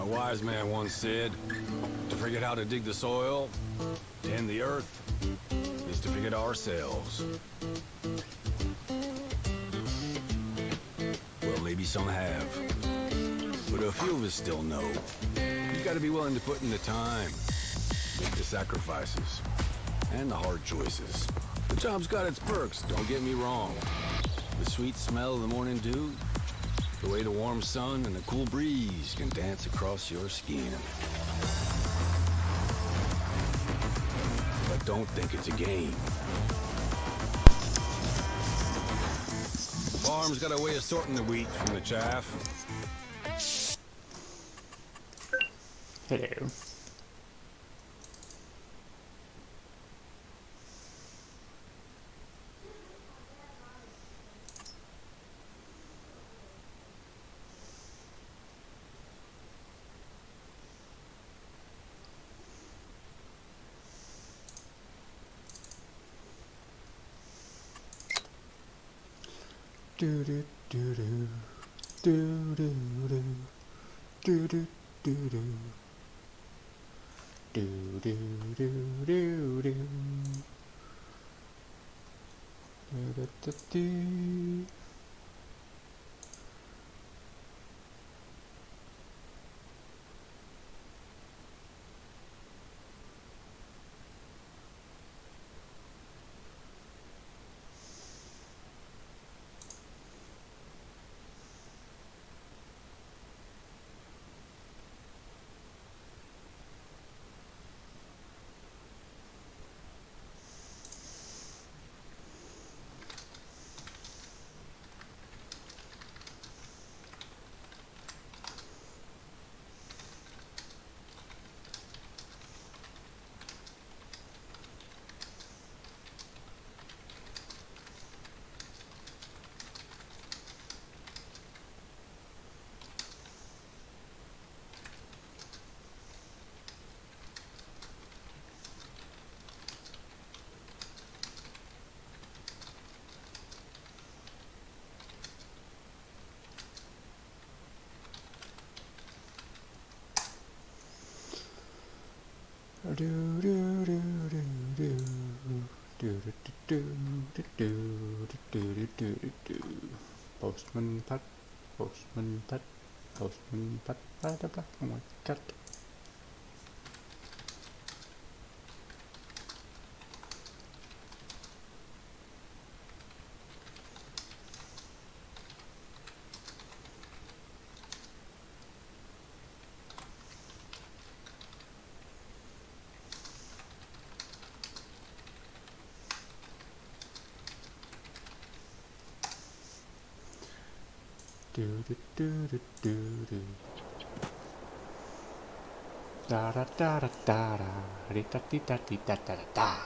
A wise man once said, to forget how to dig the soil, tend the earth, is to forget ourselves. Well, maybe some have, but a few of us still know. You gotta be willing to put in the time, make the sacrifices, and the hard choices. The job's got its perks, don't get me wrong. The sweet smell of the morning dew, the way the warm sun and the cool breeze can dance across your skin. But don't think it's a game. Farm's got a way of sorting the wheat from the chaff. Hello. Do do do do do do do do do do do do do do do do do. Postman Pat, Postman Pat, Postman Pat, by the black and white cat. Do do do do do do. Da da da da da da. Di da di da di da da da.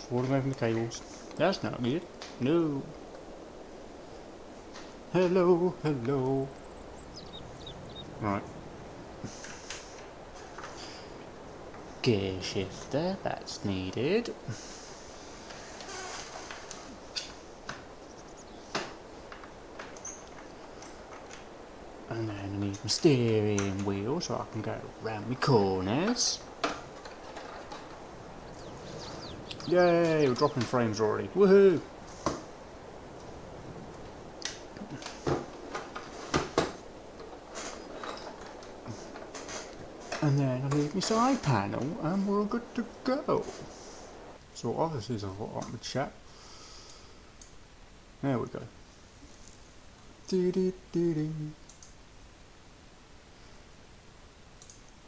Falling over the cables. That's not good. No. Hello, hello. Right. Gear shifter, that's needed. And then I need my steering wheel so I can go round my corners. Yay, we're dropping frames already. Woohoo! And then I need my side panel and we're all good to go. So obviously there's a lot on the chat. There we go. Dee dee dee dee.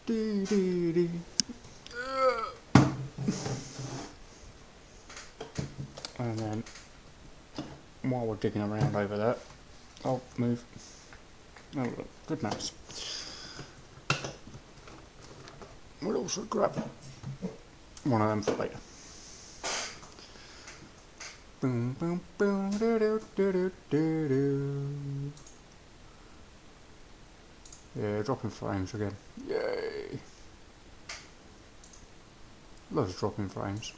Dee dee dee. And then while we're digging around over there, I'll move. Oh look, good mouse. We'll also grab one of them for later. Boom boom boom do do do do do do. Yeah, dropping frames again. Yay! Loves dropping frames.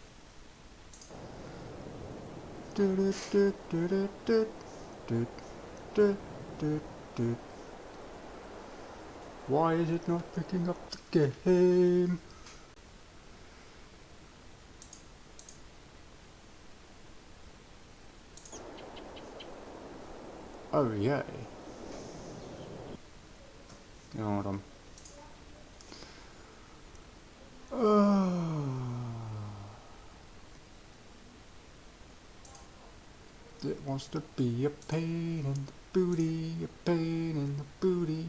Do do do do do do do do do do. Why is it not picking up the game? Oh yay. Hold on. It wants to be a pain in the booty, a pain in the booty.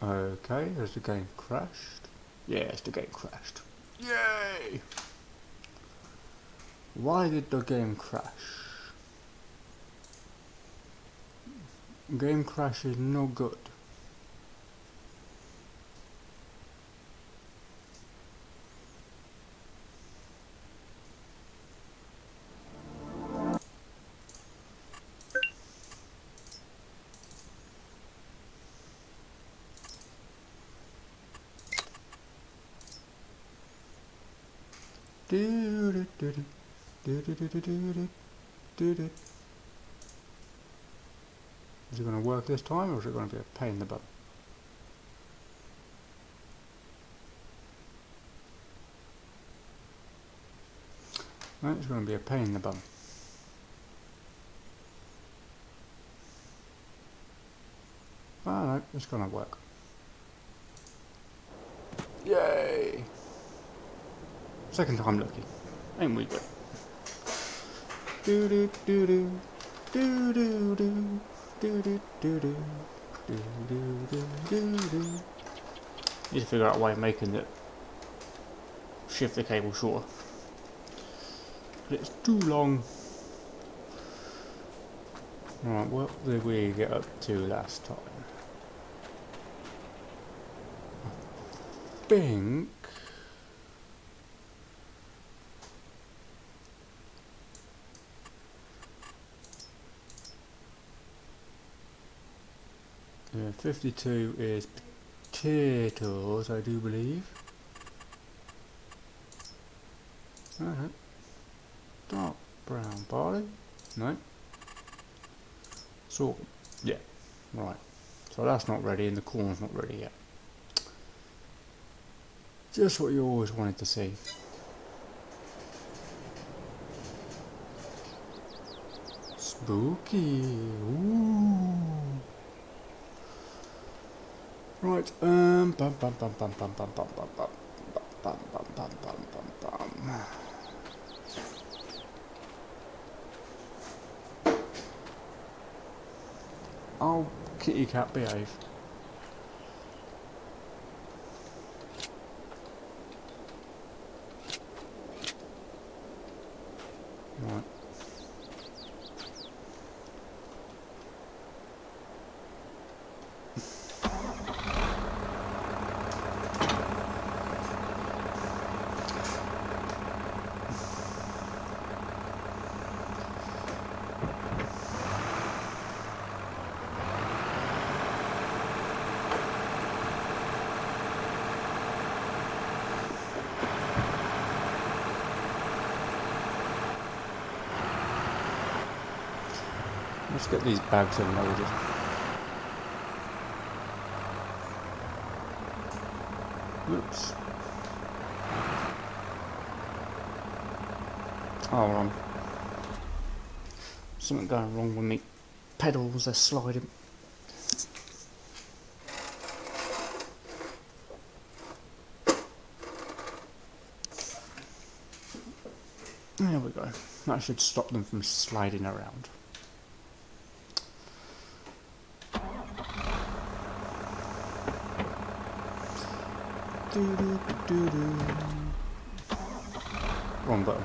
Okay, has the game crashed? Yes, the game crashed. Yay! Why did the game crash? Game crash is no good. Is it going to work this time, or is it going to be a pain in the butt? No, it's going to be a pain in the bum. Oh no, it's going to work. Yay! Second time lucky. Ain't we good? Do do do do do do do do do do do do do do. Need to figure out a way of making it shift the cable shorter. It's too long. Right, what did we get up to last time? I think yeah, 52 is potatoes, I do believe. Dark brown barley? No. Sorghum? Yeah. Right. So that's not ready and the corn's not ready yet. Just what you always wanted to see. Spooky. Ooh. Right, bum bum bum bum bum bum bum bum bum bum bum bum bum bum bum. Oh, kitty cat, behave. Right. Let's get these bags unloaded. Oops. Oh, wrong. Something going wrong with me. Pedals are sliding. There we go. That should stop them from sliding around. Wrong button.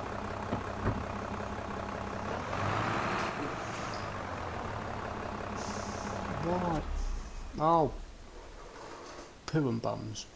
What? Oh. Poo and bums.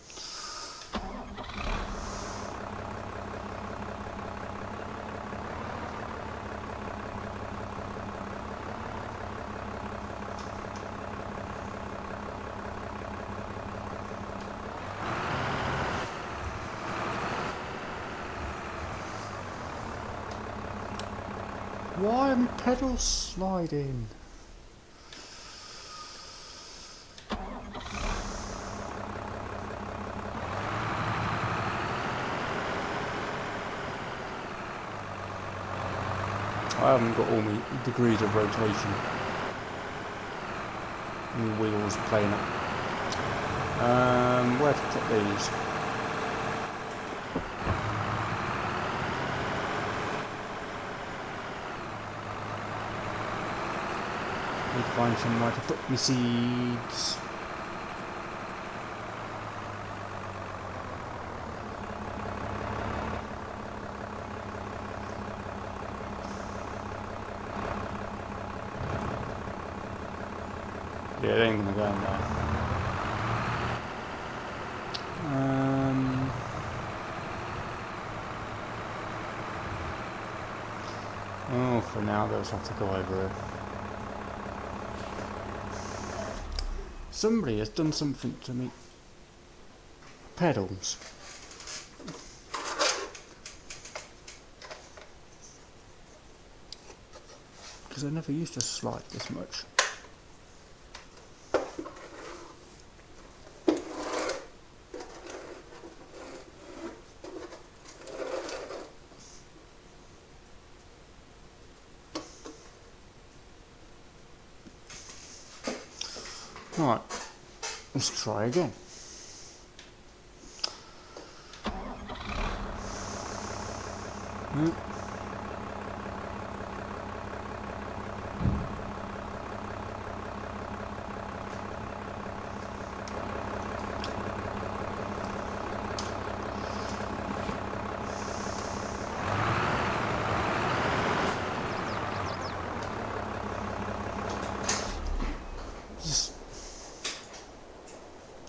Why are my pedals sliding? I haven't got all my degrees of rotation. My wheels playing up. Where to put these? Need to find somewhere to put my seeds. Yeah, they ain't gonna go in there. Oh, for now they'll just have to go over here. Somebody has done something to me pedals. Because I never used to slide this much. Right, let's try again.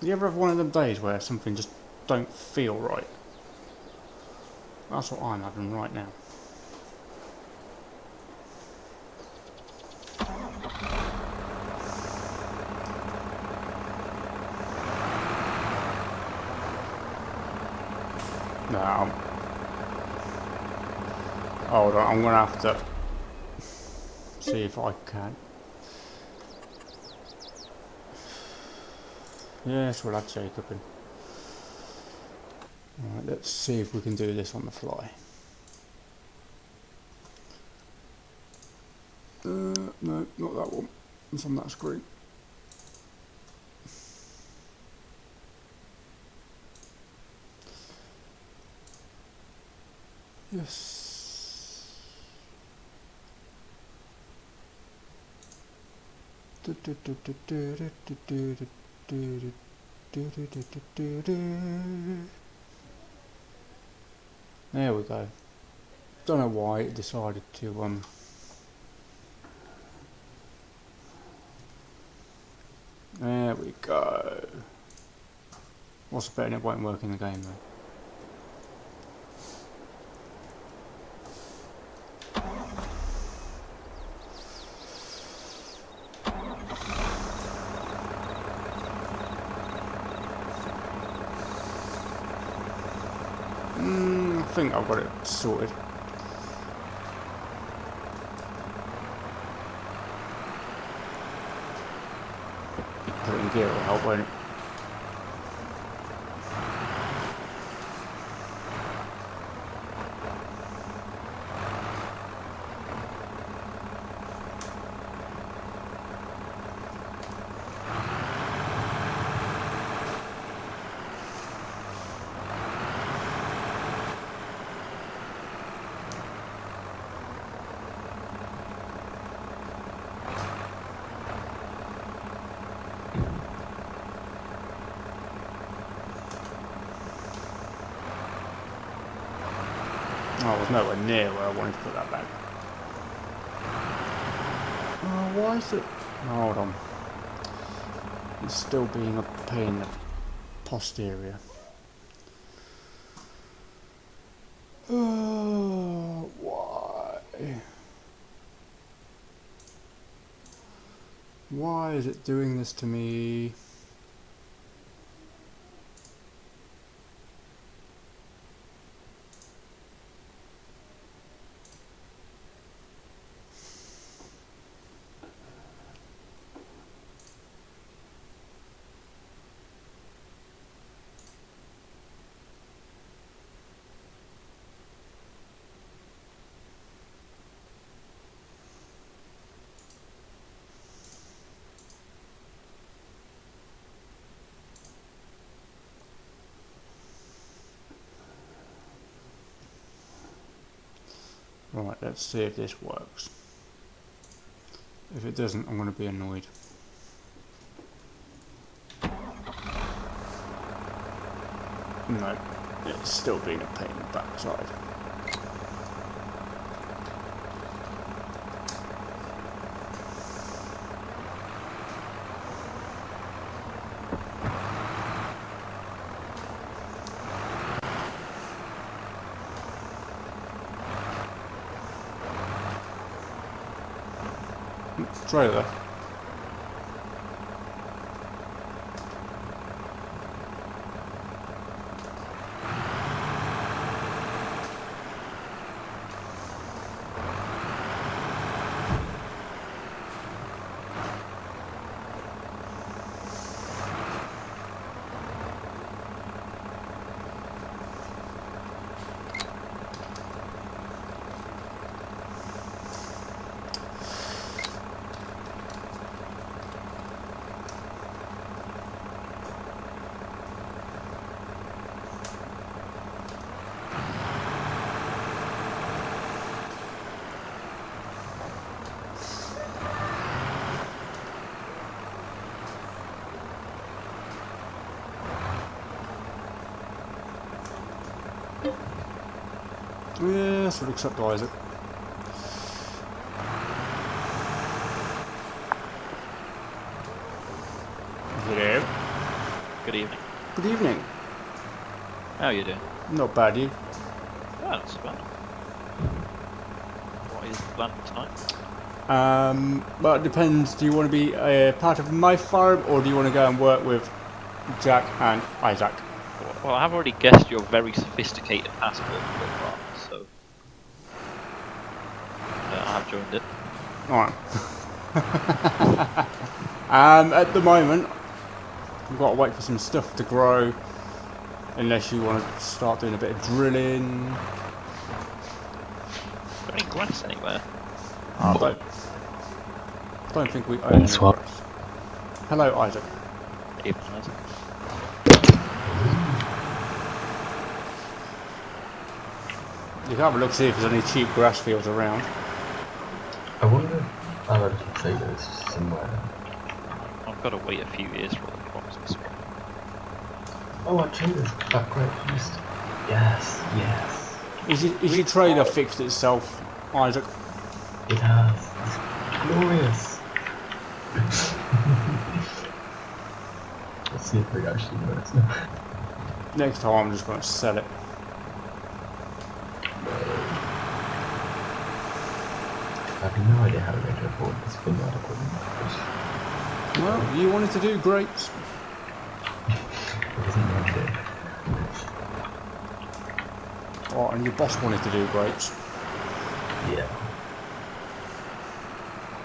You ever have one of them days where something just don't feel right? That's what I'm having right now. No, hold on, I'm gonna have to see if I can. Yes, we'll have Jacob in. Alright, let's see if we can do this on the fly. No, not that one. It's on that screen. Yes. There we go. Don't know why it decided to there we go. What's the betting it won't work in the game though? I think I've got it sorted. Put it in gear will help, won't it? Oh, I was nowhere near where I wanted to put that back. Oh, why is it? Hold on. It's still being a pain in the posterior. Oh, why? Why is it doing this to me? Right, let's see if this works. If it doesn't, I'm going to be annoyed. No, it's still being a pain in the backside. Try that. Yes, we'll accept Isaac. Hello. Good evening. Good evening. How are you doing? Not bad, you? Oh, not so bad. What is the plan for tonight? Well, it depends. Do you want to be a part of my farm, or do you want to go and work with Jack and Isaac? Well, I have already guessed your very sophisticated passport for the farm, so I have joined it. Alright. At the moment, we've got to wait for some stuff to grow. Unless you want to start doing a bit of drilling. Is there any grass anywhere? Don't think we own any grass. Hello, Isaac. Even Isaac. You can have a look, see if there's any cheap grass fields around. I wonder if I'll actually say there's somewhere. I've got to wait a few years for the crops to sprout. Oh, actually, there's that great just. Yes, yes. Is your trailer fixed itself, Isaac? It has. It's glorious. Let's see if it actually works now. Next time I'm just going to sell it. I have no idea how we're going to afford this vineyard equipment. Well, you wanted to do grapes. It isn't meant to. Oh, and your boss wanted to do grapes. Yeah.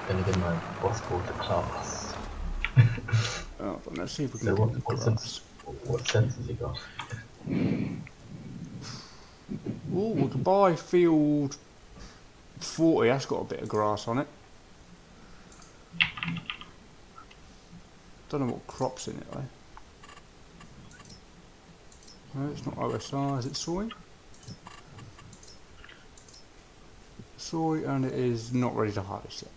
Then again, my boss called the class. Oh, but let's see if we can So get what grass. what sense has he got? Oh, we could buy field 40. That's got a bit of grass on it. Don't know what crops in it though. No, it's not OSR. Is it soy? Soy, and it is not ready to harvest yet.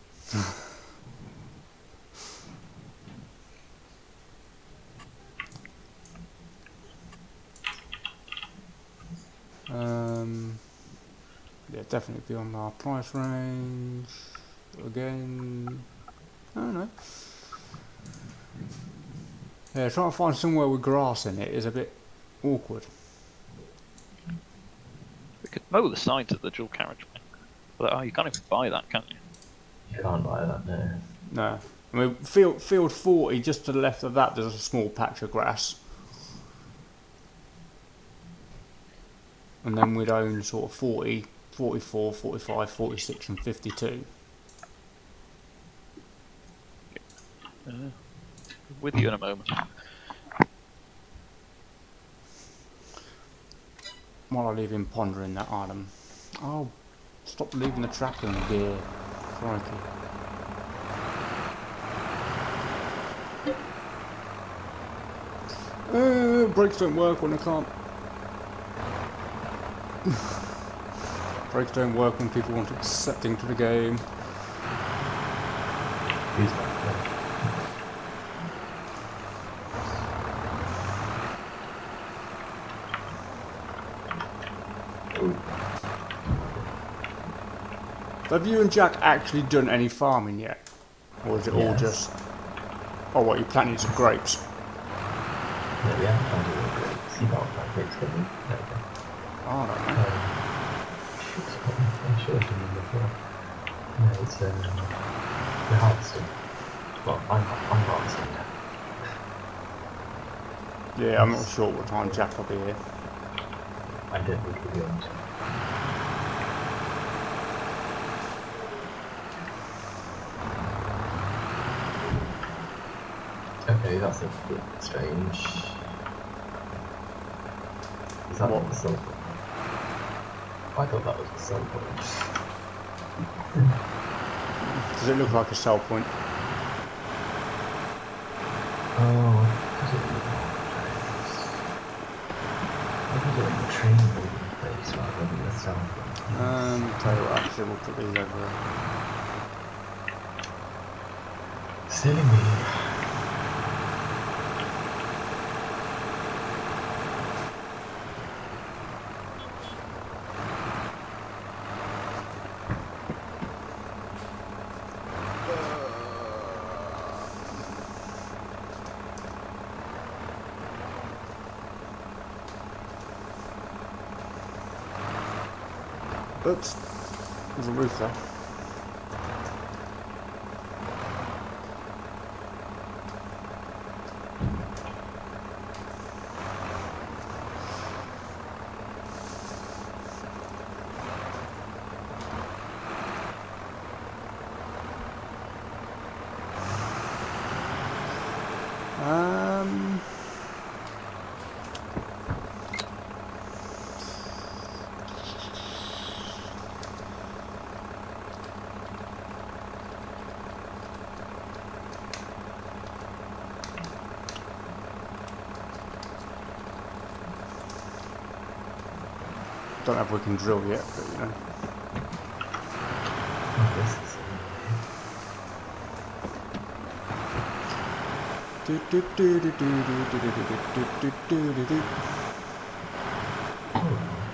Yeah, definitely beyond our price range. Again, I don't know. Yeah, trying to find somewhere with grass in it is a bit awkward. We could mow the sides of the dual carriageway. But you can't even buy that, can you? You can't buy that, no. No, I mean field 40, just to the left of that, there's a small patch of grass, and then we'd own sort of 40, 44, 45, 46, and 52. With you in a moment. While I leave him pondering that item. Oh, stop leaving the tractor in gear. Crikey. Brakes don't work when I can't Breaks don't work when people want accepting to the game. Who's that? Ooh. Have you and Jack actually done any farming yet? Or is it all just... Oh, what, you planted some grapes? No, we haven't found any grapes. You got that grapes, didn't you? There we go. Oh, I don't know. I'm sure I've done them before. No, it's we're harvesting. Well, I'm harvesting now. Yeah, I'm not sure what time Jack will be here. I don't think he'll be on to. Okay, that's a bit strange. Is that not the sell point? I thought that was the sell point. Does it look like a sell point? Oh, does it look like I think it's a training building place rather than a sell point. Tell you what, actually, we'll put these over here. Silly me. Oops. There's a roof there. Don't know if we can drill yet, but you know.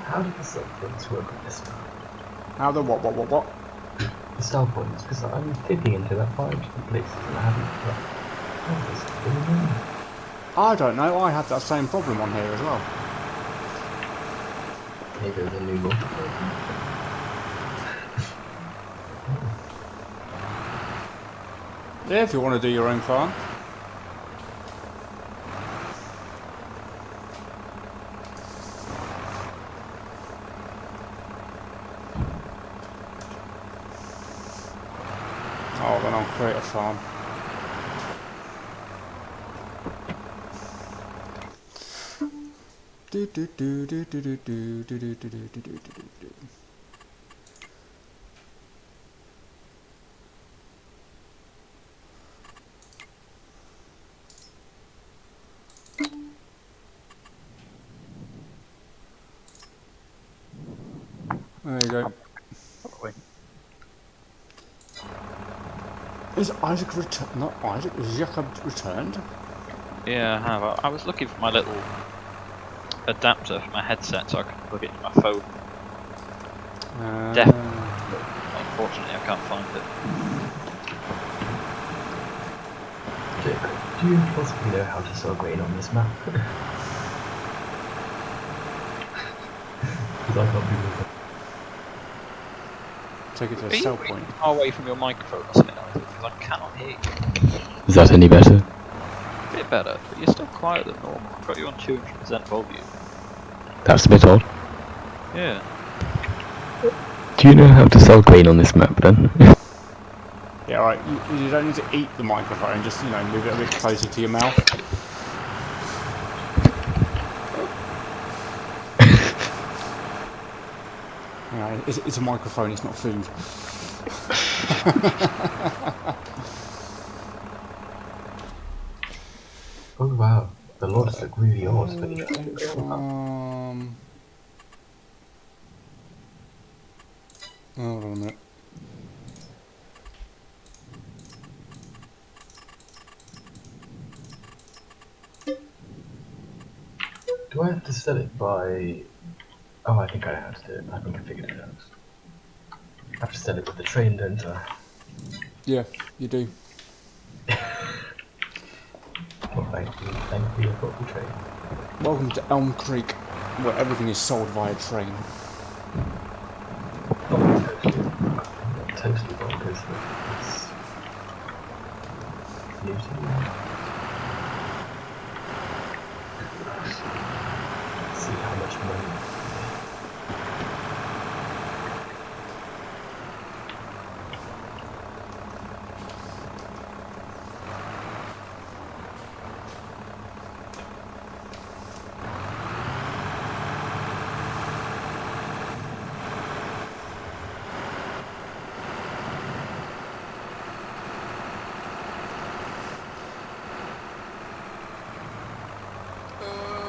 How did the sell points work on this map? How the what? The sell points, because I'm tipping into that 5 different places and I haven't got. How does this really mean? I don't know, I had that same problem on here as well. Maybe there's a new one. Yeah, if you want to do your own farm. Oh, then I'll create a farm. There you go. Is Isaac returned? Not Isaac, is Jacob returned? Yeah, I have. I was looking for my little adapter for my headset so I could plug it in my phone. Unfortunately, I can't find it. Jacob, do you possibly know how to sell grain on this map? Because I can't do this. Take it to a Are you sell really point. far away from your microphone or something, Isaac? Because I cannot hear you. Is that any better? A bit better, but you're still quieter than normal. I've got you on 200% volume. That's a bit odd. Yeah. Do you know how to sell grain on this map then? Yeah, right. You don't need to eat the microphone, just, you know, move it a bit closer to your mouth. You know, it's a microphone, it's not food. Oh wow, the lords look really odd. Hold on a minute. Do I have to set it by... Oh, I think I know how to do it. I think I figured it out. I have to set it with the train, don't I? Yeah, you do. Well, thank you for the train. Welcome to Elmcreek, where everything is sold via train. Oh, totally bonkers. It's new to me. Let's see how much money.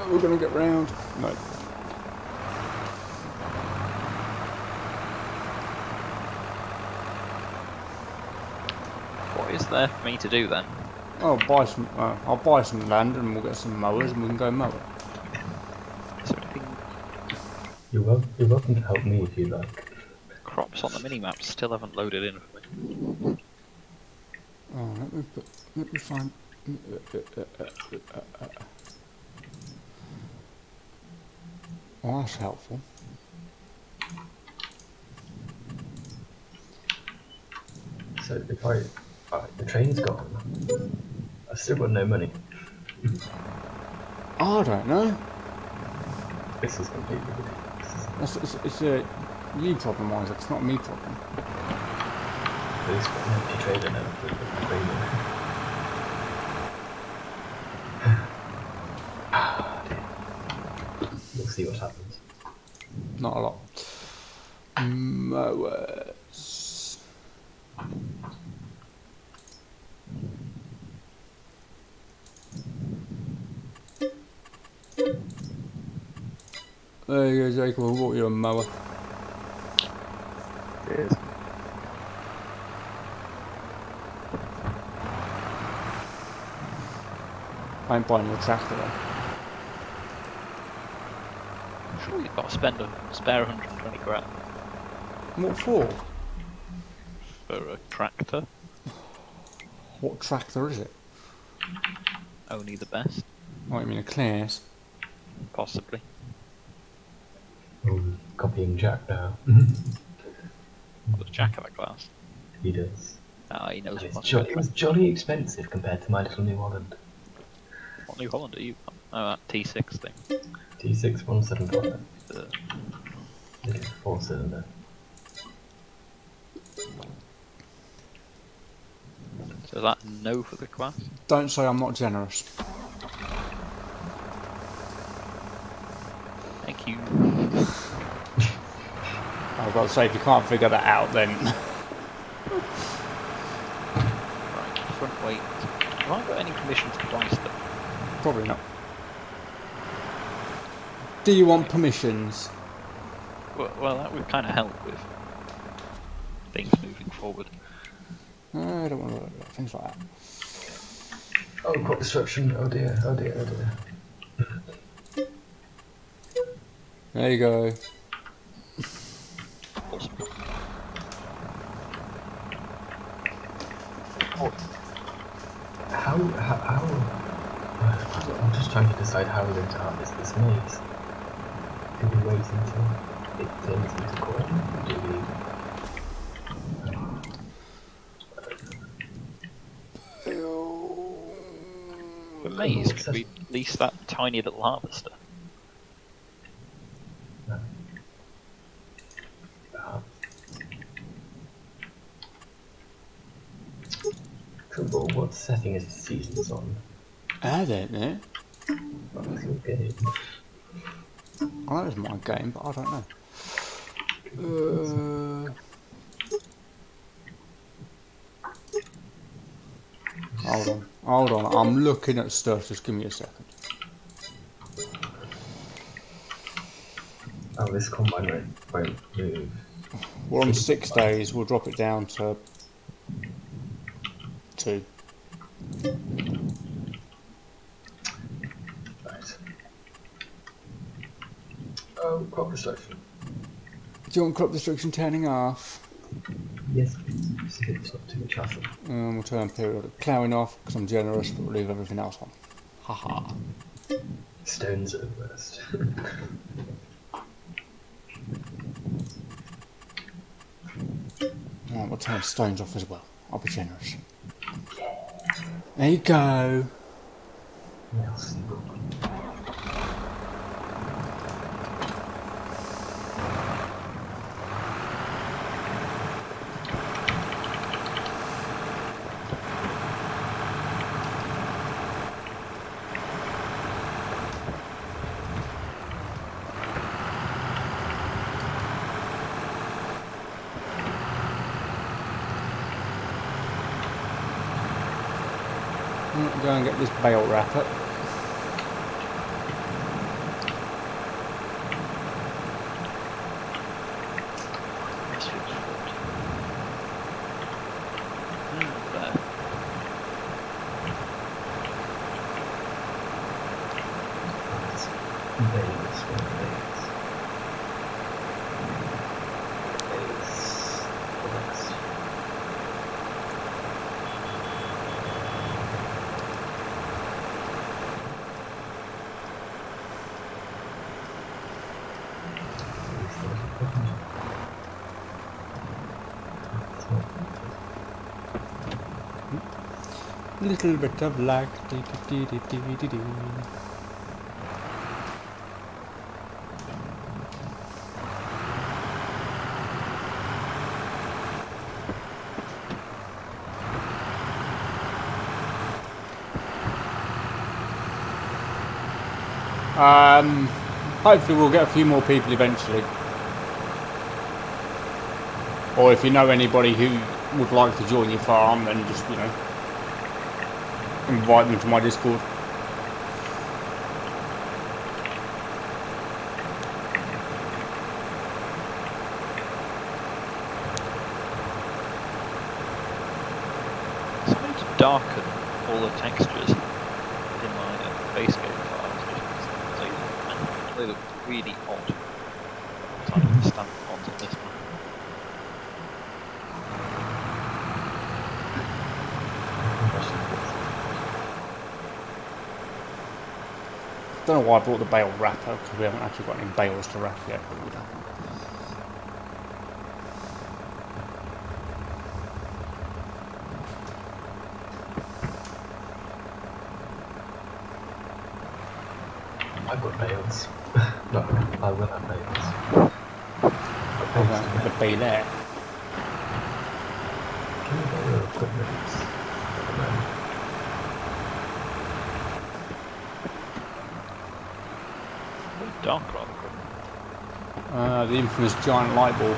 We're gonna get round. No. What is there for me to do then? I'll buy some land and we'll get some mowers and we can go mow it. Is there anything? You're welcome to help me if you like. Crops on the minimap still haven't loaded in for me. Oh, let me find. Oh, that's helpful. So if the train's gone, I've still got no money. I don't know. This is completely ridiculous. It's a you problem, Isaac. It's not a me problem. At least got an empty trader now for the train. We'll see what happens. Not a lot. Mowers. There you go, Jake. We'll bought you a mower. Cheers. I ain't buying you a tractor though. I'm sure you've got to spend a spare 120 grand What for? for a tractor. What tractor is it? Only the best, Oh, you mean a class? possibly. Oh, copying Jack now. Does Jack have a class? He does. Ah, he knows And what's it was jolly expensive compared to my little New Holland. What New Holland are you? Oh, that T6 thing. T6 175. Uh, Little 4-cylinder. so is that no for the class? Don't say I'm not generous. Thank you. I've got to say, if you can't figure that out, then Right, front weight. Have I got any permission to buy stuff? probably not. Do you want permissions? Well, that would kind of help with things moving forward. I don't want to look at things like that. Oh, crop destruction. Oh dear, oh dear, oh dear. There you go. Awesome. How I'm just trying to decide how we're going to harvest this maize. Do we wait until it turns into corn? Do we... For maize, could we lease that tiny little harvester? Trouble, what setting is the seasons on? I don't know. Oh, it's okay. I know it's my game, but I don't know. Hold on. I'm looking at stuff. Just give me a second. Oh, this combine won't move. We're on 6 days. We'll drop it down to 2. Right. Oh, crop destruction. Do you want crop destruction turning off? Yes, please. See if it's not too much hassle. We'll turn periodic ploughing off because I'm generous, but we'll leave everything else on. Haha. Stones at worst. We'll turn stones off as well. I'll be generous. There you go. Yes. Go and get this bale wrapper. There. Bales, what are bales? Bales. Relax. Little bit of lag. Hopefully we'll get a few more people eventually. Or if you know anybody who would like to join your farm, then just, you know, invite them to my Discord. So I need to darken all the textures in my base game files just because they look really odd. I don't understand the odds on this one. Don't know why I brought the bale wrapper, because we haven't actually got any bales to wrap yet. But we don't. I've got bales. No, I will have bales. I won't the bale there. Can you get your equipment? Very dark rather quick. The infamous giant light bulb.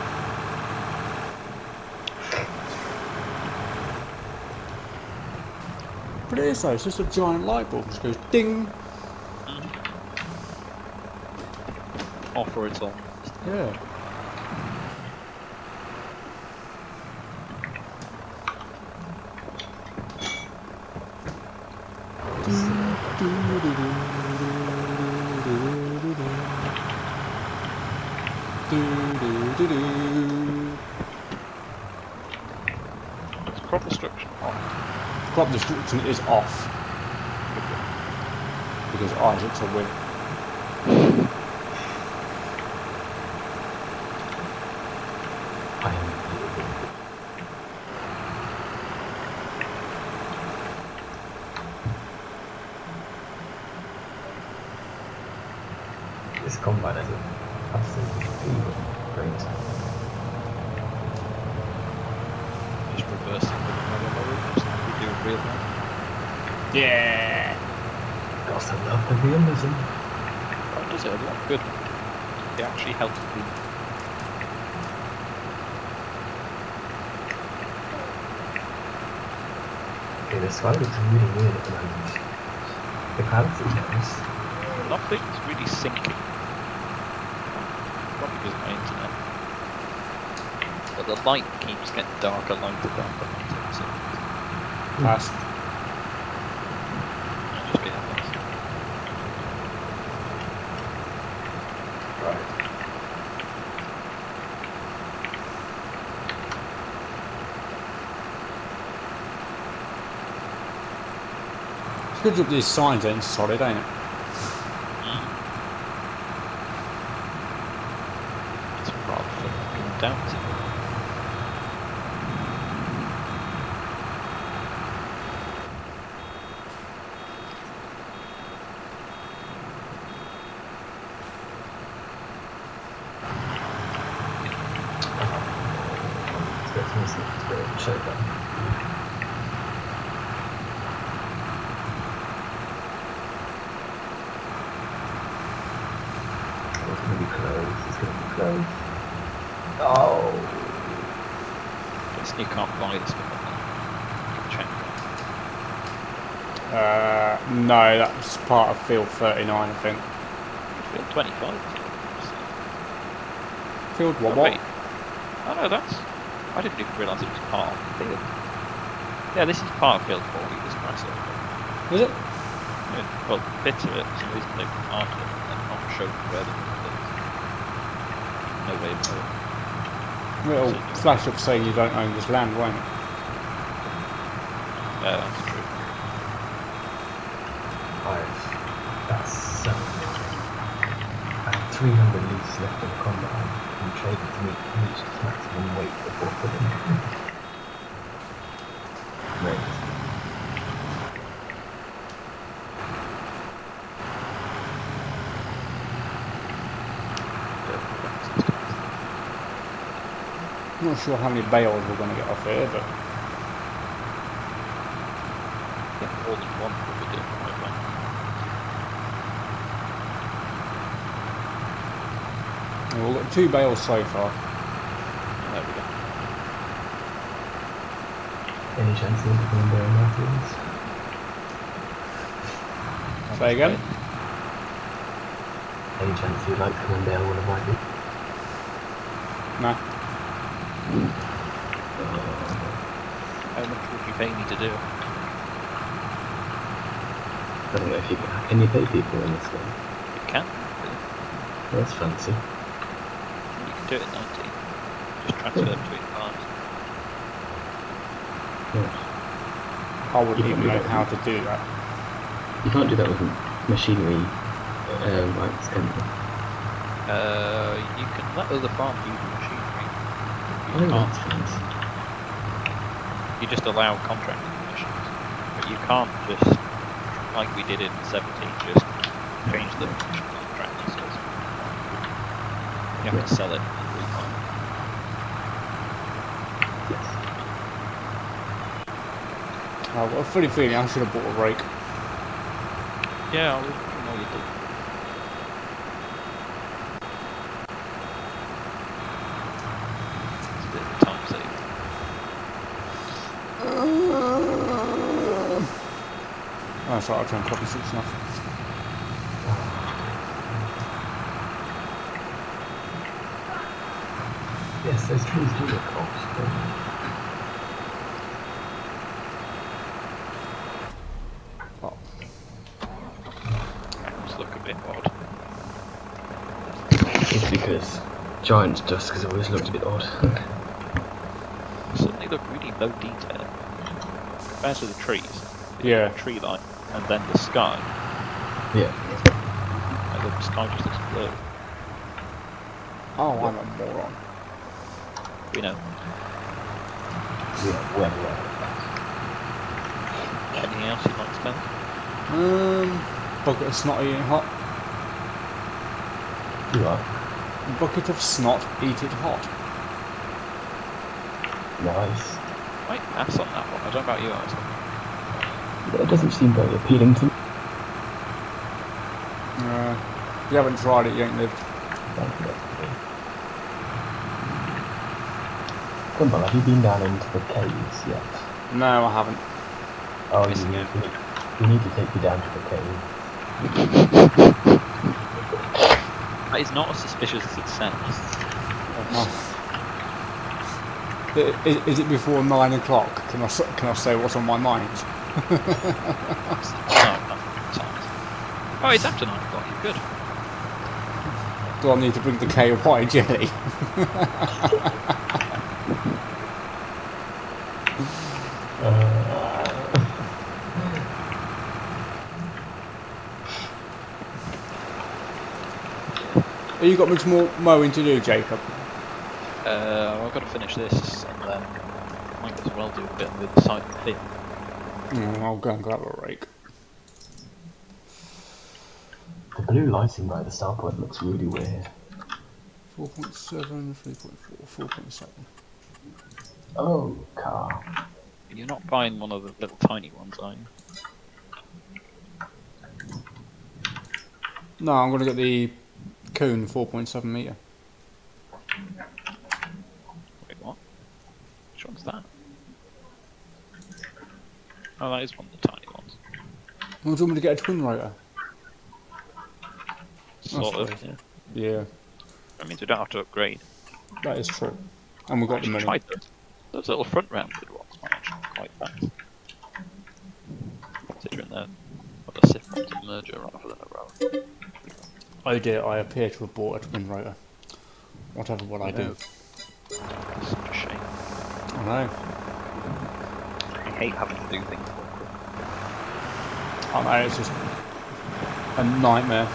But it is though, it's just a giant light bulb. It just goes ding. Off or it's on. Yeah. It's crop destruction on. Crop destruction is off. Because Isaac's a win. I am. This combine is absolutely great. Just reversing the just like we do in real life. Yeah. Gosh, I love the realism. Oh, does it? A lot good. It actually helps me. Okay, the sky looks really weird at the moment. The clouds are nice. Nothing's really sinking. Probably because of my internet. But the light keeps getting darker, lighter, darker, lighter. So Pass. might just be that place. Right. It's good job these signs ain't solid, ain't it? It's rather fucking down to. Let's go to show that. It's going to be close. It's going to be close. Oh. You can't buy this stuff on that. Check. No, that's part of field 39, I think. Field 25. Field what? Oh, wait. Oh no, that's. I didn't even realise it was part of the field. Yeah, this is part of field 40, this grass area. Is it? Yeah, well, bits of it, for some reason they've marked it and not shown where the field is. No way of knowing. It'll flash up saying you don't own this land, won't it? Yeah, that's true. That's 7. I have 300 litres left in the combine and traded to reach its maximum weight before putting Right. I'm not sure how many bales we're going to get off here, but Yeah, more than one would be doing right now. we've got 2 bales so far. There we go. Any chance of them going there afterwards? Say again? Any chance you'd like to come and bail one of my people? No. How much would you pay me to do? I don't know if you can you pay people in this game? You can. Really. Well, that's fancy. You can do it at 90. Just transfer them between cars. Yeah. I wouldn't You even can do know that. how to do that. You can't do that with machinery rights, can you? You can let other farms use the machinery. Oh, You can't. that's fancy. You just allow contracting commissions. But you can't just, like we did in 17, just change the contract details. You have to sell it and refund. Yes. I've got a funny feeling I should have bought a rake. Yeah, I'll know you did. It's a bit of a time save. Oh, sorry, I'll try and copy 6 enough. Yes, those trees do look cost, don't they? Oh, Just look a bit odd. It's because Giant's Dusk has always looked a bit odd. Suddenly look really low detail. Compared to the trees. Yeah. The tree line, and then the sky. Yeah. Like the sky just looks blurry. oh, I'm a moron. We know. Yeah, well. Anything else you'd like to spend? Bucket of snot eat it hot. You are. Bucket of snot eat it hot. Nice. Right, pass on that one. I don't know about you, Isaac. That doesn't seem very appealing to me. If you haven't tried it, you ain't lived. Come on, have you been down into the caves yet? No, I haven't. Oh, Yes, you yeah. we need to take you down to the cave. That is not as suspicious as it sounds. Oh, Is it before 9 o'clock? Can I say what's on my mind? No, oh, it's after 9 o'clock. You're good. Do I need to bring the KY jelly? Have you got much more mowing to do, Jacob? I've got to finish this, and then I might as well do a bit with the side of the field. I'll go and grab a rake. The blue lighting by the start point looks really weird. 4.7, 3.4, 4.7. Oh, car. You're not buying one of the little tiny ones, are you? No, I'm going to get the Coon 4.7 metre. Wait, what? Which one's that? Oh, that is one of the tiny ones. Well, do you want me to get a twin rotor? Sort of, That's yeah. Yeah, That means we don't have to upgrade. that is true. And we've got the money. Tried those little front rounded ones might actually be quite fast. Considering they're the SIF ones a merger rather than a row. Oh dear, I appear to have bought a twin rotor. Whatever will I do? It's such a shame. I know. I hate having to do things quickly. I know, it's just a nightmare.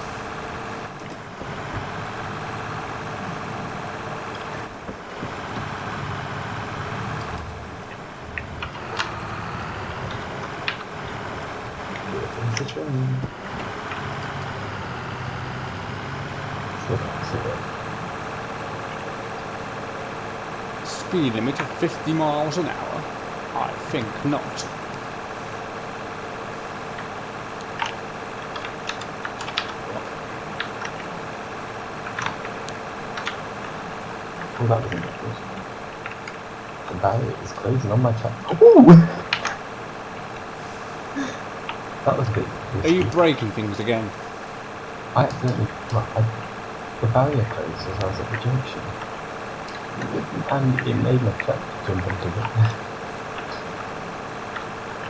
It's a train. Speed limit of 50 miles an hour? I think not. Oh, that was interesting. The barrier is closing on my track. Ooh! That was a bit risky. Are you breaking things again? I accidentally... the barrier closed as I was at the junction. And it made my track jump onto it.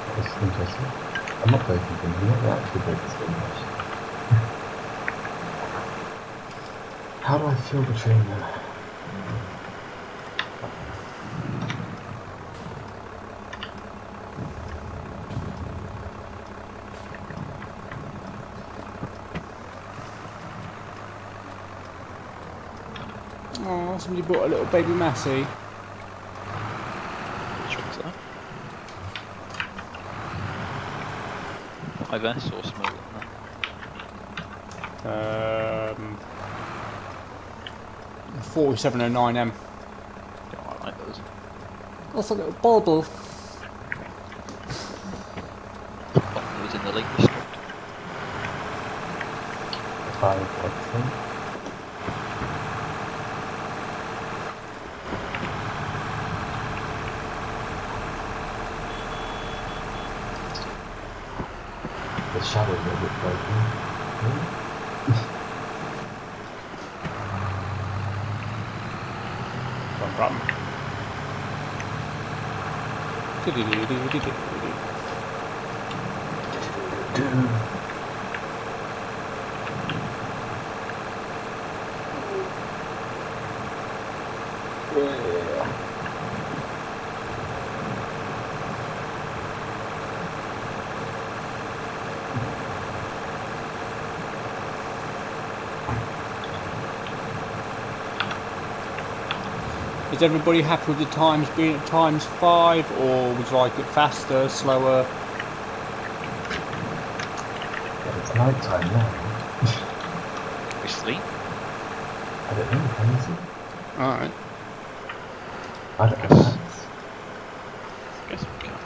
That was interesting. I'm not breaking things, I'm not actually breaking things. How do I feel the train now? Oh, somebody bought a little baby Massey. Which one's that? 5S or smaller than that? 4709M. Yeah, I like those. That's a little bauble. Those in the Lake District. 5, I think. The shadows are a bit broken. Run, run. Is everybody happy with the times being at times 5, or would you like it faster, slower? But it's night time now. We sleep? I don't know, can you see? Alright. I don't have hands. Guess we can.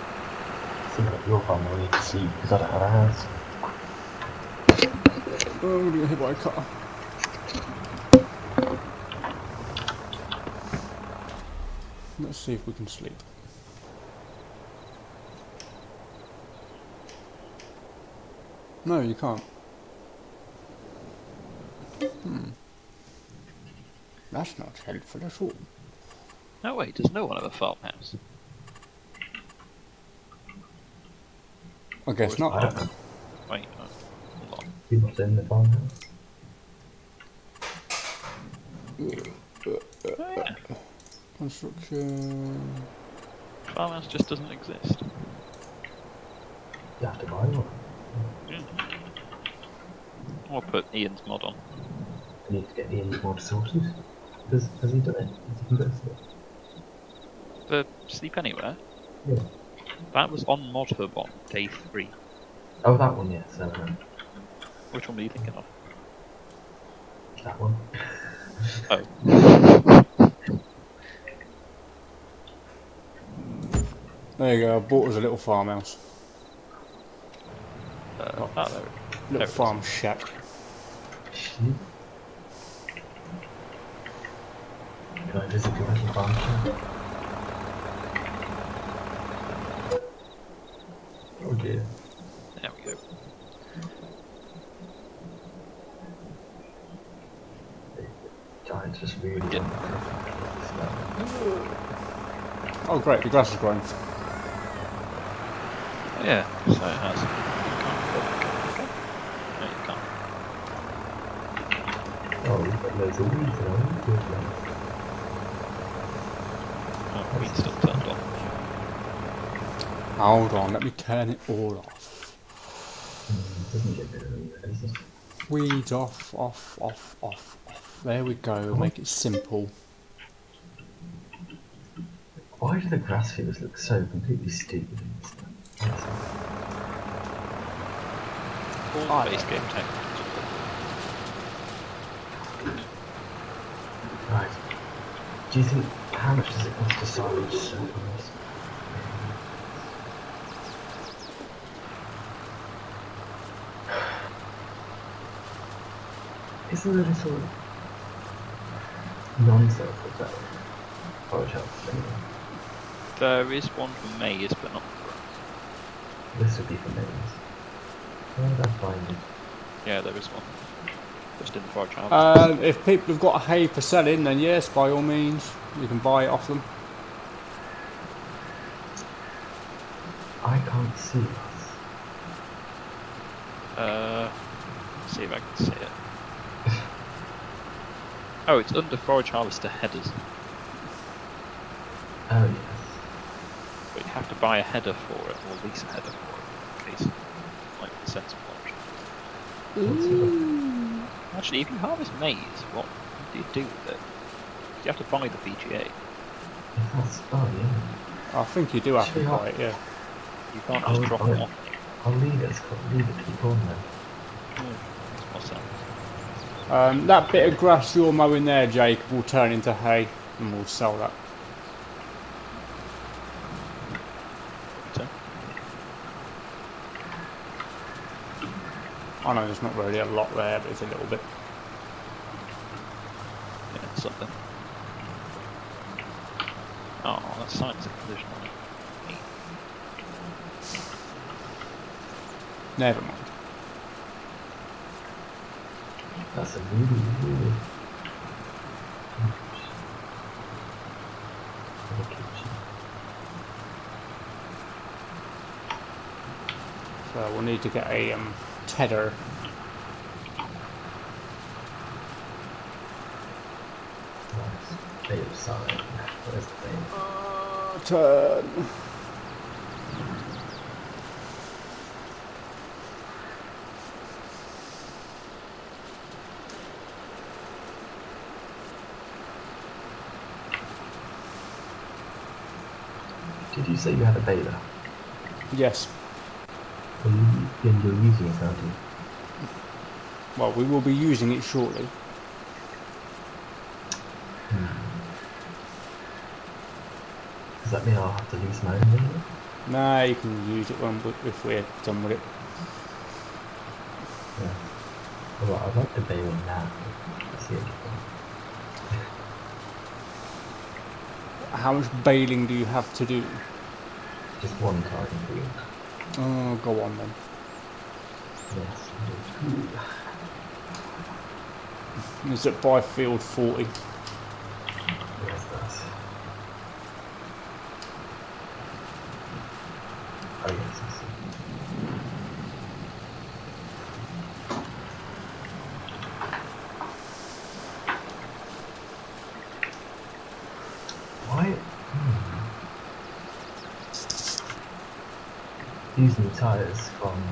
Seems like your family will need to sleep because I don't have hands. Oh, I'm gonna get hit by a car. Let's see if we can sleep. No, you can't. That's not helpful at all. No, wait, does no one have a farmhouse? I guess I not. don't know. Wait, hold on. People in the farmhouse. Oh, yeah. Construction. Farmhouse just doesn't exist. You have to buy one. Yeah. I'll put Ian's mod on. I need to get Ian's mod sorted. Has he done it? Has he converted it? The Sleep Anywhere? Yeah. That was on Mod Hub on day 3. Oh, that one, yes. Which one were you thinking of? That one. Oh. There you go. I bought us a little farmhouse. Oh, there we go. Little There it farm shack. Sheep. Can I visit your little farm shop? Oh dear. There we go. The giants just really want to stuff. Oh great, the grass is growing. Oh, yeah, so it has. You can't. No, you can't. Oh, we've got loads of weeds now. Oh, weed's still turned on. Hold on, let me turn it all off. Doesn't get rid of them, does it? Weeds off, off, off, off, off. There we go, make it simple. Why do the grass fields look so completely stupid in this stuff? All base game tech. Right. Do you think, how much does it cost to silage servers? Isn't there a little non-circle that forage house anyway? There is one for maize, but not for us. This would be for maize. Where would I find it? Yeah, there is one. Just in the forage house. If people have got hay for selling, then yes, by all means, you can buy it off them. I can't see us. See if I can see it. Oh, it's under forage harvester headers. Oh yes. But you have to buy a header for it, or lease a header for it, in case like the sensible option. What's it like? Actually, if you harvest maize, what do you do with it? You have to buy the VGA. Oh yeah. I think you do have to Actually, buy it, yeah. You can't I'll just drop buy it it. off. I'll leave it. Leave it to keep on then. Makes more sense. That bit of grass you're mowing there, Jake, will turn into hay, and we'll sell that. So, I know there's not really a lot there, but it's a little bit. yeah, it's something. Oh, that site's in position on it. Never mind. That's a really So we'll need to get a tether. nice. Bit of side. Where's the thing? Turn. Did you say you had a baler? Yes. Well, you're using it, aren't you? Well, we will be using it shortly. Does that mean I'll have to use my own baler? Nah, you can use it if we're done with it. Yeah. Well, I'd like to bale now. That's the only thing. How much baling do you have to do? Just one time a week. Oh, go on then. Yes, indeed. Is it by field 40? Yes, that's. Using the tyres from,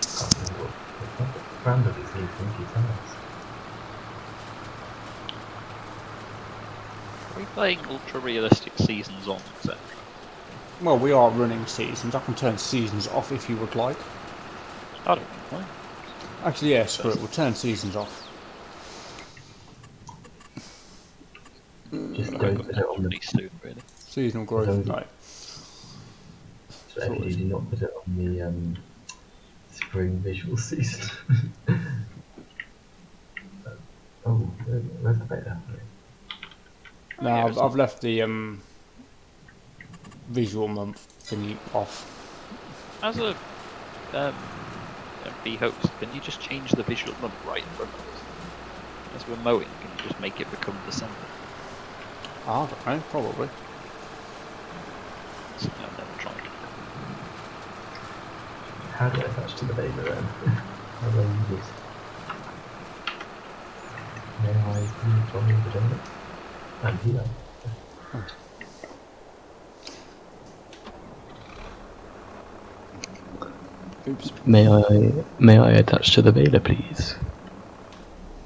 I can't remember what brand of these new funky tyres. Are we playing ultra realistic seasons on, etc.? Well, we are running seasons. I can turn seasons off if you would like. I don't know. Actually, yeah, screw it. We'll turn seasons off. Just We've don't got put it on the. pretty soon, really. Seasonal growth, Those- right. So Eddie, do not put it on the spring visual season. Oh, where's the beta? No, yeah, I've left the visual month thingy off. As a B host, can you just change the visual month right in front of us? As we're mowing, can you just make it become December? I don't know, probably. Something I've never tried. How do I attach to the beta then? How do I use this? May I use one of the agenda? And here. Oops. May I attach to the beta, please?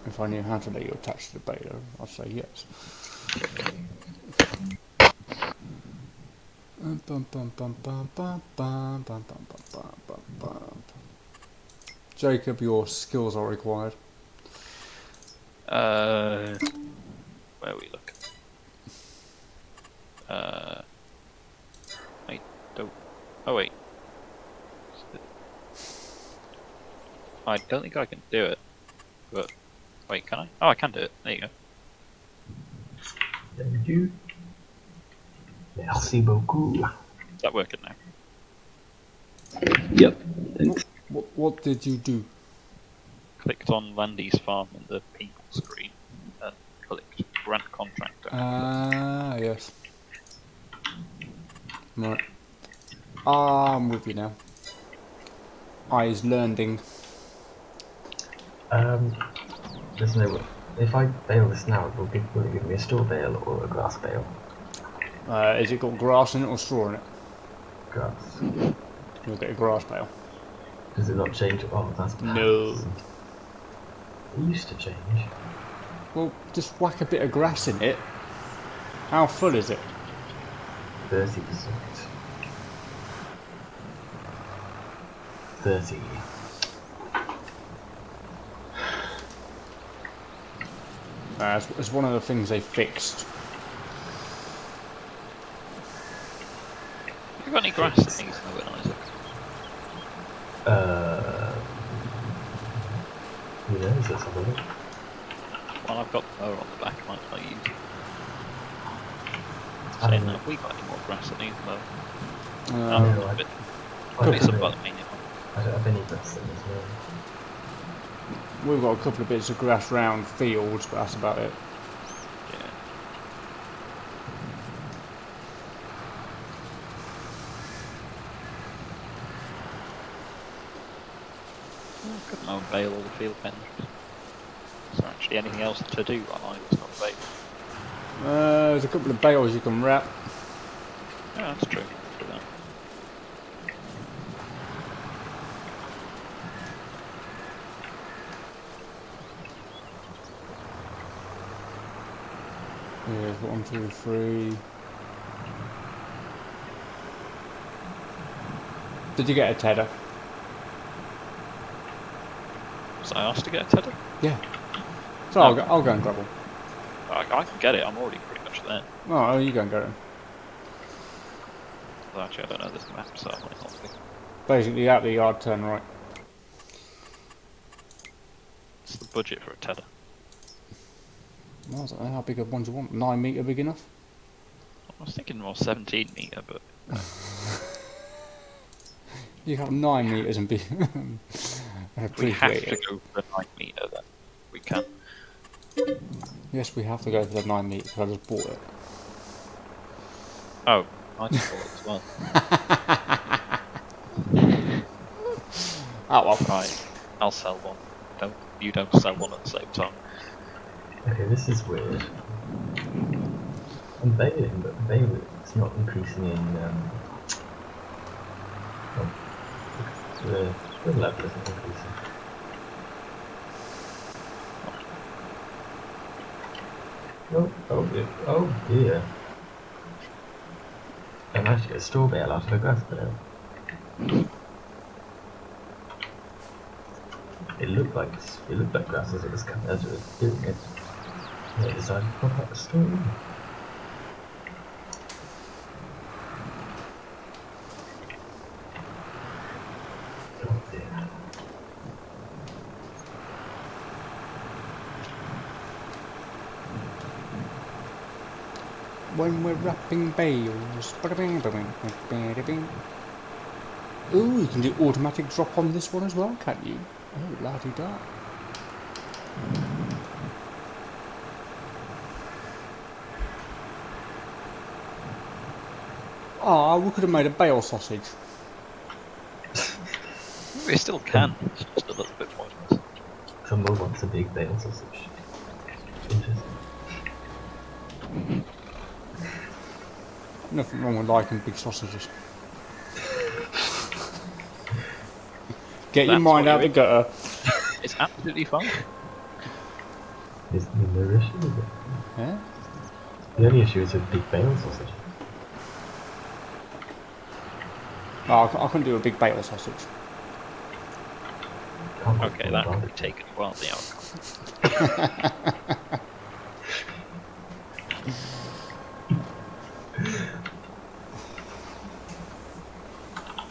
If I knew how to let you attach to the beta, I'd say yes. Jacob, your skills are required. Where are we looking? I don't. Oh wait. I don't think I can do it. But wait, can I? Oh, I can do it. There you go. Thank you. Merci beaucoup. Is that working now? Yep. Thanks. What did you do? Clicked on Landy's farm in the people screen and clicked grant contractor. Ah, yes. Right. I'm with you now. Eyes learning. There's no way. If I bail this now, will it give me a straw bale or a grass bale? Has it got grass in it or straw in it? Grass. You'll get a grass bale. Does it not change? Oh, that's bad. No. It used to change. Well, just whack a bit of grass in it. How full is it? 30%. 30. It's one of the things they fixed. Have you got any grass that needs mowing, Isaac? Who knows? Let's have a look. Well, I've got the mower on the back, I might as well use it. I Saying don't know. that, have we got any more grass that needs mowing? No, a I- bit. I Maybe don't some know. about the main one. I don't have any grass in as well. We've got a couple of bits of grass round fields, but that's about it. Yeah. I could mow and bale all the field pens. Is there actually anything else to do while I was not bale? There's a couple of bales you can wrap. Yeah, that's true. Do that. Yeah, 1, 2, 3. Did you get a tedder? Was I asked to get a tedder? Yeah. So I'll go and grab one. I can get it, I'm already pretty much there. Oh, you go and get it. Well, actually, I don't know this map, so I might not be. Basically, out the yard, turn right. What's the budget for a tedder? Well, I don't know how big a one do you want? 9 metre big enough? I was thinking more 17 metre, but You have 9 metres and be. I if we have appreciate to it. go for the 9 metre, then we can. Yes, we have to go for the 9 metre because I just bought it. Oh, I just bought it as well. Oh well. Right, I'll sell one. You don't sell one at the same time. Okay, this is weird. I'm bailing, but the bail is not increasing in well, the level isn't increasing. Oh dear. I managed to get a straw bale out of a grass bale. It looked like grass as it was doing it. And it decided to pop out the straw. Oh dear. When we're wrapping bales. Ooh, you can do automatic drop on this one as well, can't you? Oh, la-di-da. Ah, we could have made a bale sausage. We still can. It's just a little bit pointless. Someone wants a big bale sausage. Interesting. Nothing wrong with liking big sausages. Get your That's mind what out the you- gutter. It's absolutely fine. Is no issue with it? Yeah? The only issue is with big bale sausage. Oh, I couldn't do a big bale sausage. Can't Okay, put that on could be taken well, the outcome.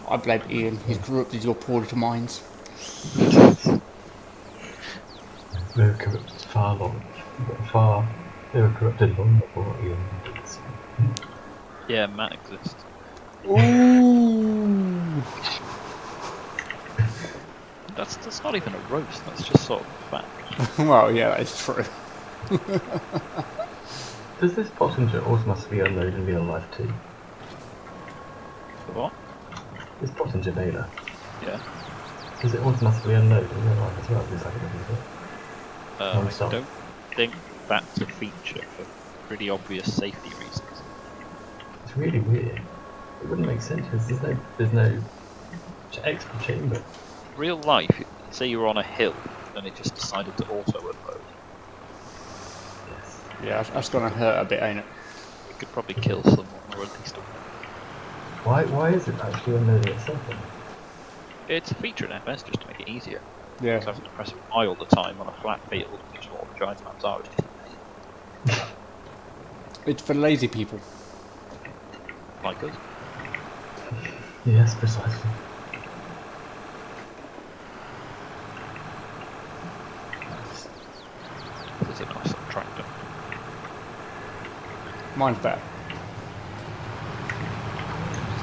I blame Ian. He's corrupted your poor little minds. They were corrupted they were corrupted long before Ian did so. Yeah, Matt exists. Ooh. That's not even a roast, that's just sort of a fact. Well, yeah, that is true. Does this passenger automatically unload in real life too? What? This passenger baler, Yeah. does it automatically unload in real life as well? Just like it does before? I Non-stop. don't think that's a feature for pretty obvious safety reasons. It's really weird. It wouldn't make sense because there's no extra chamber. Real life, say you were on a hill and it just decided to auto unload. Yes. Yeah, that's gonna hurt a bit, ain't it? It could probably kill someone, or at least a Why is it actually unloading itself then? It's a feature in FS just to make it easier. Yeah. Because having to press Y all the time on a flat field, which is what the giant maps are, is just a pain. It's for lazy people. Like us. Yes, precisely. This is a nice little tractor. Mine's better.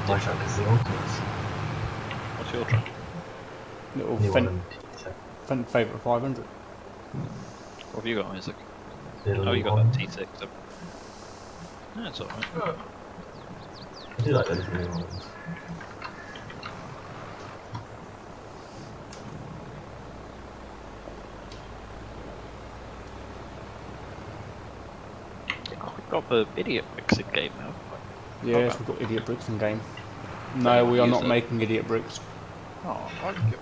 My truck is the ultimate. What's your tractor? Little New Fendt one. favourite 500. What have you got, Isaac? Little Oh, you got one. that T6. That's alright. I do like those new ones. Oh, we've got the idiot bricks in game now. Yes, we've got idiot bricks in game. No, we are not making idiot bricks. Oh,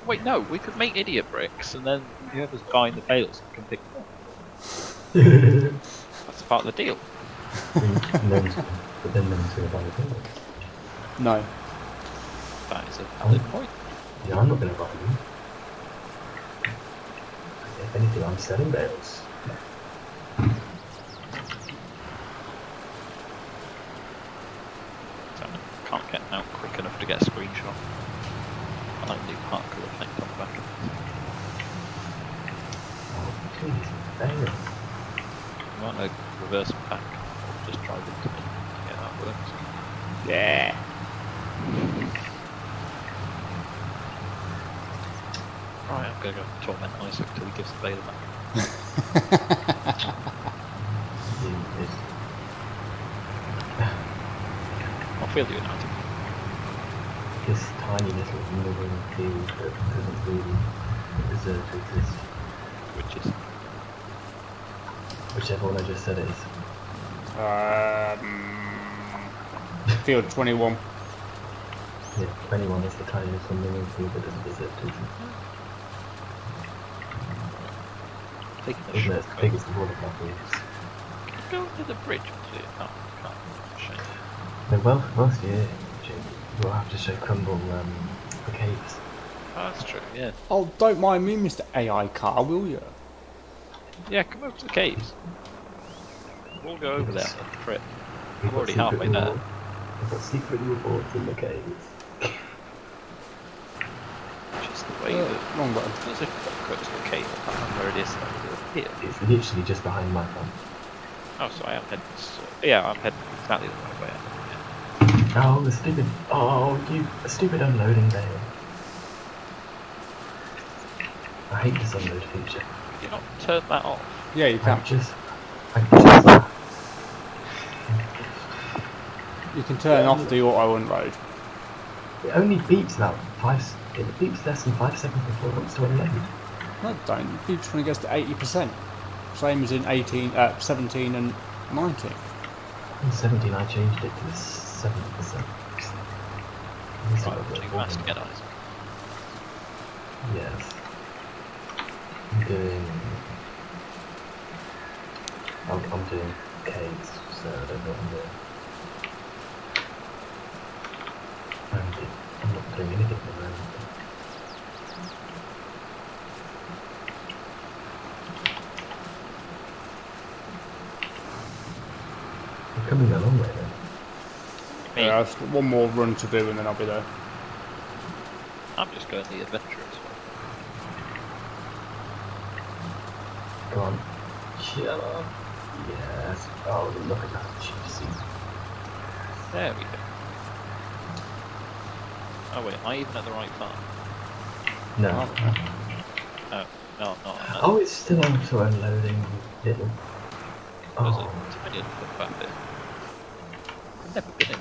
wait, no, we could make idiot bricks and then whoever's buying the bales can pick them up. That's part of the deal. But then no one's going to buy the thing. No. That is a valid point. Yeah, I'm not going to buy them. If anything, I'm selling bales. So I can't get out quick enough to get a screenshot. I like the new park reflect on the back. Oh, please, bales. You want a reverse pack? Or just drive into it. Yeah, that works. Yeah. Right, I'm going to go torment Isaac till he gives the bale back. I'll feel you now. This tiny little moving field that doesn't really deserve to exist. Which is Whichever one I just said it is. Field 21. Yeah, 21 is the tiniest one in field that doesn't visit, Taking the isn't it? It's shortcut. the biggest of all the properties. Can you go to the bridge to it? Oh, can't. Shame. No, well, whilst you're here, Jake, we'll have to show Crumble the caves. Oh, that's true, yeah. Oh, don't mind me, Mr. AI car, will you? Yeah, come over to the caves. We'll go over there Yes. on the trip. We've I'm already got halfway secret there. reward- We've got secret rewards in the caves. Just the way that... Wrong button. There's a shortcut to the cave. I can't remember where it is. Here. It's literally just behind my farm. Oh, so I am heading... Yeah, I'm heading exactly the right way. Oh, the stupid... Oh, a stupid unloading bay. I hate this unload feature. Could you not turn that off? Yeah, you can. You can turn off the auto unload. It only beeps about it beeps less than 5 seconds before it wants to unload. No, don't. It beeps when it gets to 80%. Same as in 17 and 19. In 17 I changed it to 70%. Right, too fast again, Isaac. Yes. I'm doing caves, so I don't know what I'm doing. I'm not doing anything at the moment. We're coming a long way then. Yeah, I've got one more run to do and then I'll be there. I'm just going the adventurous way. Go on. Shut up. Yes. Oh, look at that juicy. There we go. Oh wait, am I even at the right farm? No. Oh, no, I'm not. Oh, it's still auto unloading. Little. Was Oh, it? I didn't look back there. Never been in.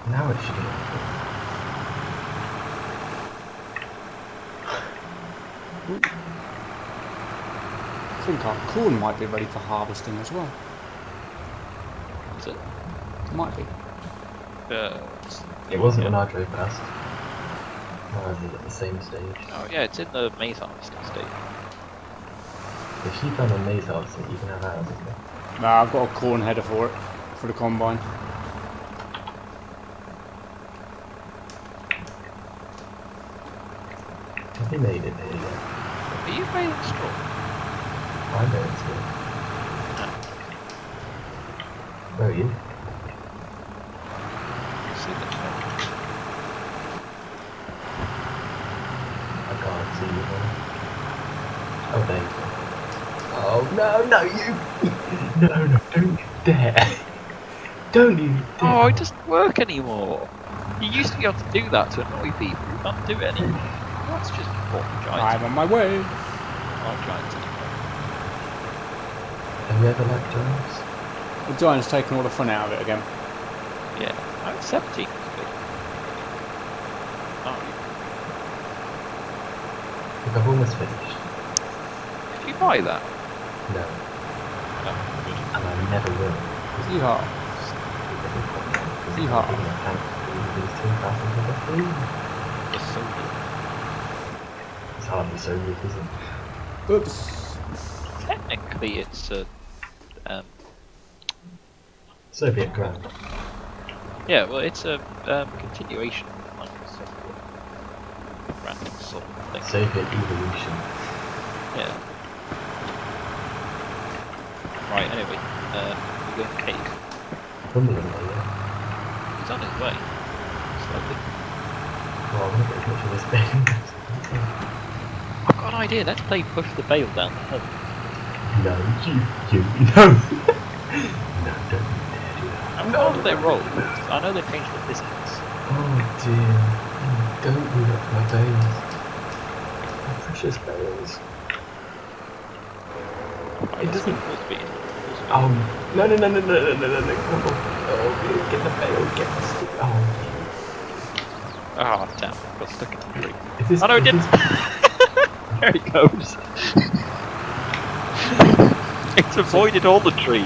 now it should be. I think our corn might be ready for harvesting as well. Is it? Might be. It wasn't when I drove past. I was at the same stage. Oh yeah, it's in the maize harvesting stage. If you found a maize harvesting, you can have ours, isn't it? Nah, I've got a corn header for it. For the combine. Have you made it here yet? Are you made of straw? I know it's good. Where are you? See that? I can't see you. Oh, there you go. Oh, no, you! No, don't you dare! Don't you dare! Oh, it doesn't work anymore. You used to be able to do that to annoy people. You can't do it anymore. That's just important, giants. I'm on my way. Like giants anymore. Have you ever liked giants? The giant's taken all the fun out of it again. Yeah, I'm 17. Oh, Look, I've almost finished. did you buy that? No, No, good. and I never will. Yeehaw. Yeehaw. It's so good. It's hardly so good, is it? Oops. Technically, it's a Soviet ground. yeah. Well, it's a continuation of like a sort of random sort of thing. Soviet evolution. Yeah. Right. Anyway, we're going to cave. Crumbling there, yeah. He's on his way. Slowly. Well, I want to get as much of this bait. I've got an idea. Let's play push the bale down the hill. No, no. No, don't you dare do that. I'm not on their roll. I know they've changed the distance. Oh dear. Don't do that to my bales. My precious bales. Right, It doesn't- full speed. Oh, no. Come on. Oh, get the bale, get the stick. Oh, Ah, damn. I got stuck in the tree. is this, Oh no, it is didn't! this- There he goes. It's avoided all the trees.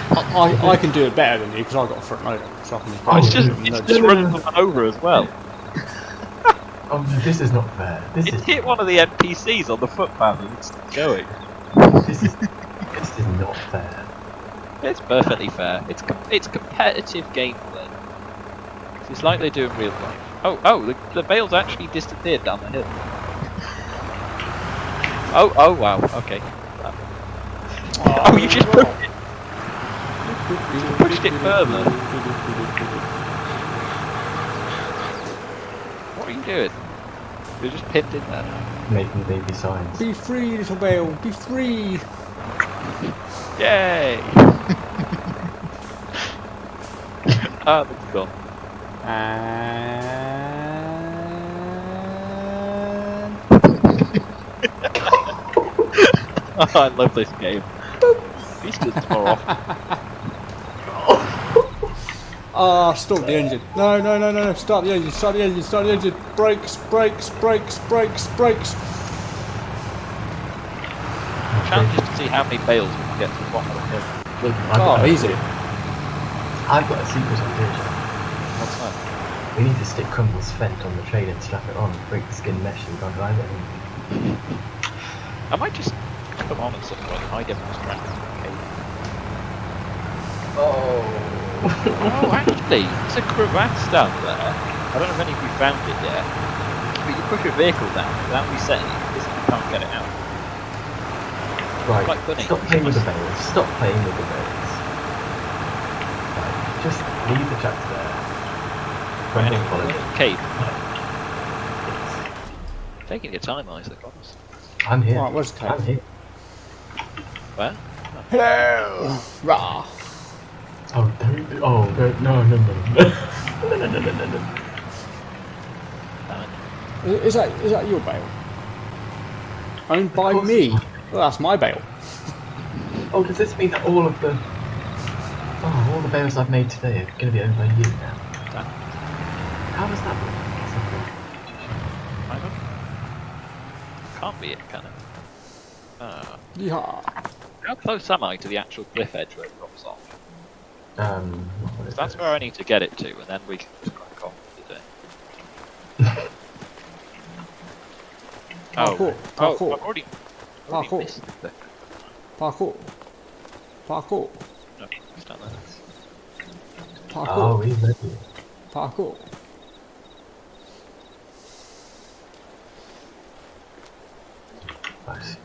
I can do it better than you because I've got a front loader, so I can. Oh, It's just no, running them over as well. Oh no, this is not fair. This It is hit one of the NPCs on the footpath and it's going. this is not fair. It's perfectly fair. It's competitive gameplay. It's like they do in real life. Oh, the bale's actually disappeared down the hill. Oh, wow, okay. Oh, you just pushed it further. What are you doing? You're just pinned in there now. Making baby signs. Be free, little bale. Be free. Yay! Ah, it's gone. And Oh, I love this game. These kids more off. stop the engine. No. Start the engine. Start the engine. Brakes. Challenge is to see how many bales we can get to the bottom of the hill. Look, Easy. I've got a secret idea. What's that? We need to stick Crumble's fent on the train and strap it on, break the skin mesh and go drive it. I might just come on at some point and hide him distracted. Oh. Oh, actually, there's a crevasse down there. I don't know if any of you found it yet. But you push a vehicle down without resetting it, because you can't get it out. Right, Quite funny. stop playing with the bales. Stop playing with the bales. Right, just leave the tracks there. Right, Crumble, anyway, follow we're me. in the cave. Yes. Taking your time, Isaac, honest. I'm here. Right, where's the cave? I'm here. Where? Hello. Rah. Oh, don't. Oh, don't. No. Is that your bale? Owned by course me. it's mine. Well, that's my bale. Oh, does this mean that all the bales I've made today are going to be owned by you now? Damn. How does that work? I don't know. Can't be it, can it? Yeah. How close am I to the actual cliff edge where it drops off? What is 'Cause that's this? where I need to get it to, and then we can just crack on with the day. Parkour. Parkour. I've already Parkour. missed the... Parkour. No, it's not that. Oh, Parkour. he's ready. Parkour. Nice.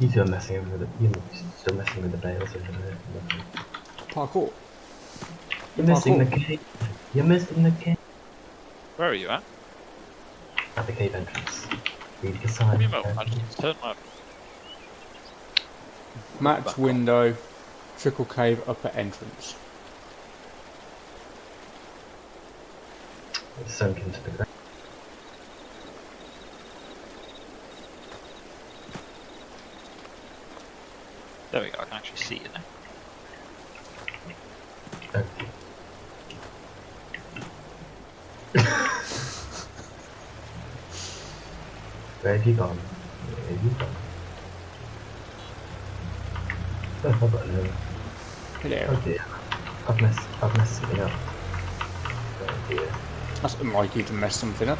You two are messing over the. You're still messing with the bales over there. Parkour. You're missing Parkour. the cave. You're missing the cave. Where are you at? At the cave entrance. Read the sign. Give me a moment, I just turn my... Match window. Trickle cave upper entrance. It's sunk into the ground. There we go, I can actually see it now. Okay. Where have you gone? Where have you gone? Oh, I've got another. Hello. Oh dear. I've messed something up. Oh dear. That's unlike you to mess something up.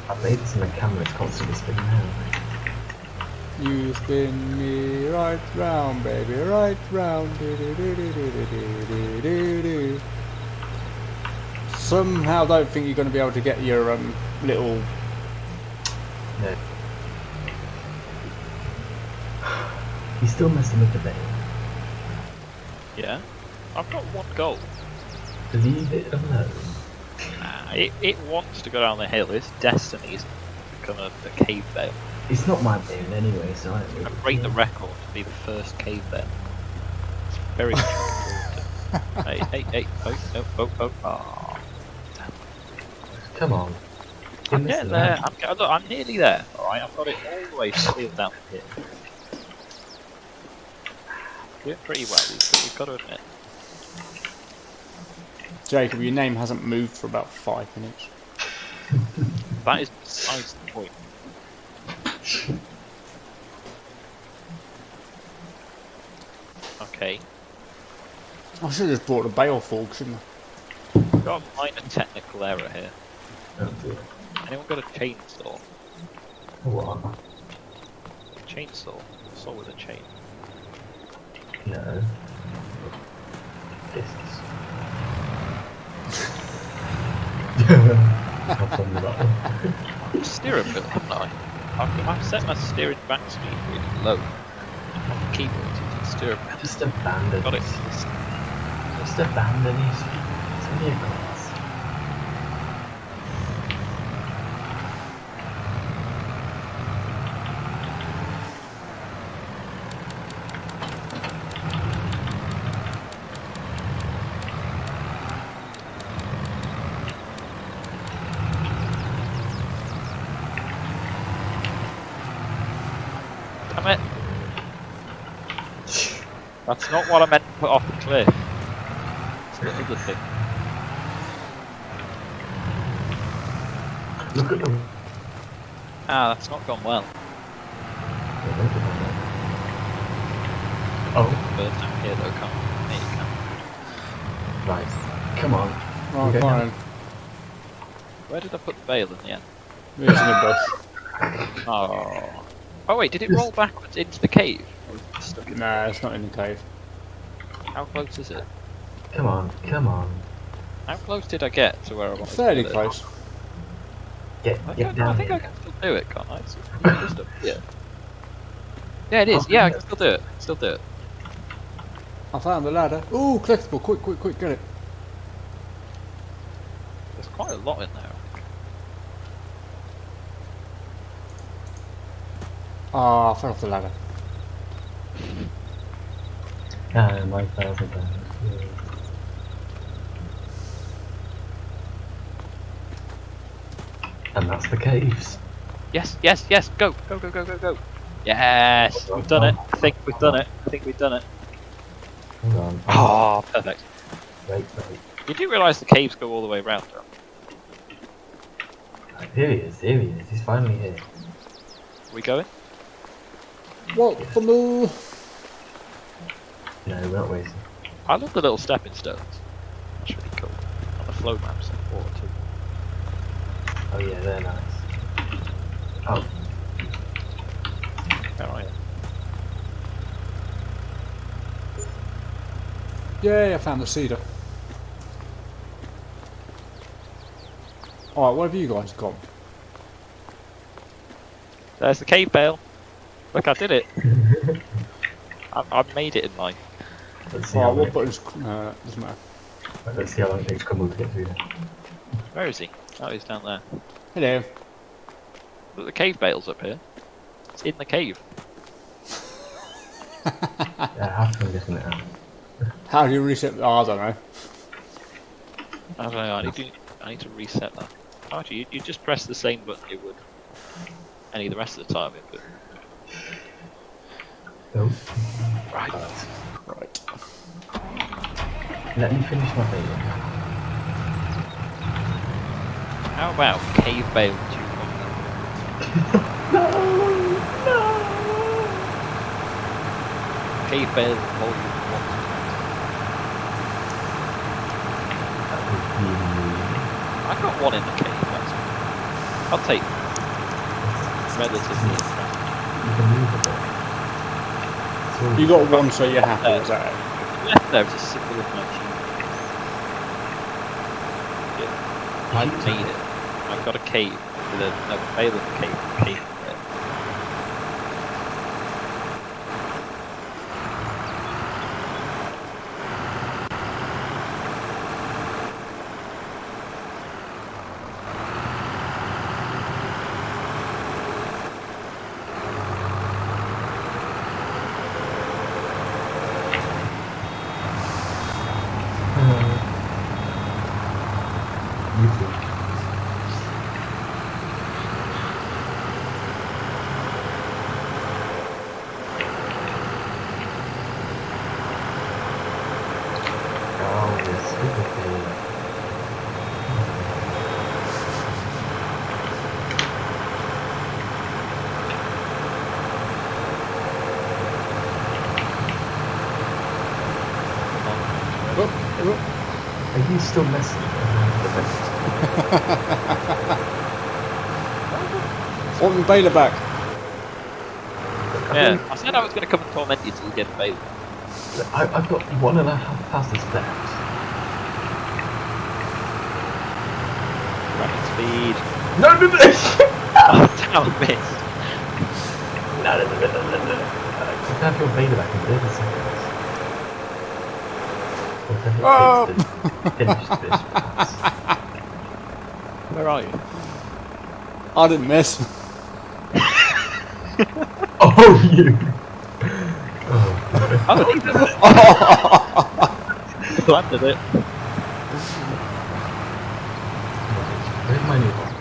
I've made this and the camera's constantly spinning around. You spin me right round, baby, right round. Do, do, do, do, do, do, do, do, do. Somehow don't think you're going to be able to get your little... No. He's still messing with the bait. Yeah? I've got one goal. Leave it alone. It wants to go down the hill. Its destiny is to become a cave bale. It's not my bait anyway, so I don't really And break the record to be the first cave bale. It's very much important. Hey, oh. Damn. Come on. You're I'm missing getting there. out. Look, I'm nearly there. Alright, I've got it all the way sealed down here. Doing pretty well, we've got to admit. Jacob, your name hasn't moved for about 5 minutes. That is besides the point. okay. I should have just brought the bale fork, shouldn't I? Got a minor technical error here. Oh dear. Anyone got a chainsaw? What? Chainsaw? Saw with a chain. No. Fists. I'll tell you that one. Steering wheel, haven't I? I've set my steering back speed really low. On the keyboard, it's steering wheel. Just abandon Got it. these. Just abandon these. It's only a class. Damn it! That's not what I meant to put off the cliff. It's the other thing. Look at them. Ah, that's not gone well. Oh, Birds down here though, can't. There you can. right. Come on. Right, Okay. fine. Where did I put the bale in the end? Here's in the bush. Oh. Oh wait, did it roll backwards into the cave? Or was it stuck in Nah, it's not in the cave. How close is it? Come on. Come on. How close did I get to where I wanted Fairly to put it? close. Get I down think I here. can still do it, can't I? It's just up here. Yeah, it is. Yeah, I can still do it. Still do it. I found the ladder. Ooh, collectible! Quick, quick, quick, get it. There's quite a lot in there. Ah, I fell off the ladder. Ah, my 1,000 pounds. Yeah. And that's the caves. Yes, yes, yes! Go, go, go, go, go, go! Yes, we've done it. I think we've done it. I think we've done it. Hang on. Oh, perfect. Wait. Did you realise the caves go all the way around? Though? Here he is. Here he is. He's finally here. We going? What the moo? No, we're not wasting. I love the little stepping stones. That's really cool. And the flow maps in water too. Oh yeah, they're nice. Oh, Where are you? Yay, I found the cedar. Alright, what have you guys got? There's the cave bale. Look, I did it. I made it in life. let's see how Alright, long what buttons? Doesn't matter. let's see how long it takes Crumble to get through there. Where is he? Oh, he's down there. Hello. Look, the cave bale's up here. It's in the cave. Yeah, I have to listen it out. How do you reset? Oh, I don't know. I don't know. I need to reset that. Oh, actually, you just press the same button you would any of the rest of the time. But Oh, right. Right. let me finish my video. How about cave bale 2.0? Cave bale volume 1. That was really I've got one in the cave. That's I'll take relatively impressive. you can move a bit. So You got one, so you're happy. Is that it? Left there is a symbol of my achievement. I made it. I've got a cave with a bale in the cave. Cave in it. You too. Are you still messing around with the Want the Baylor back? Yeah, I said I was going to come and torment you till you get available. I've got 1.5 passes left. Running speed. No, no, no! Oh, damn, missed. No. You can have your Vader back in 30 seconds. Oh! Finish this pass. Where are you? I didn't miss. Oh, you! Oh, Oh, he did it. Planted it. where's my new one?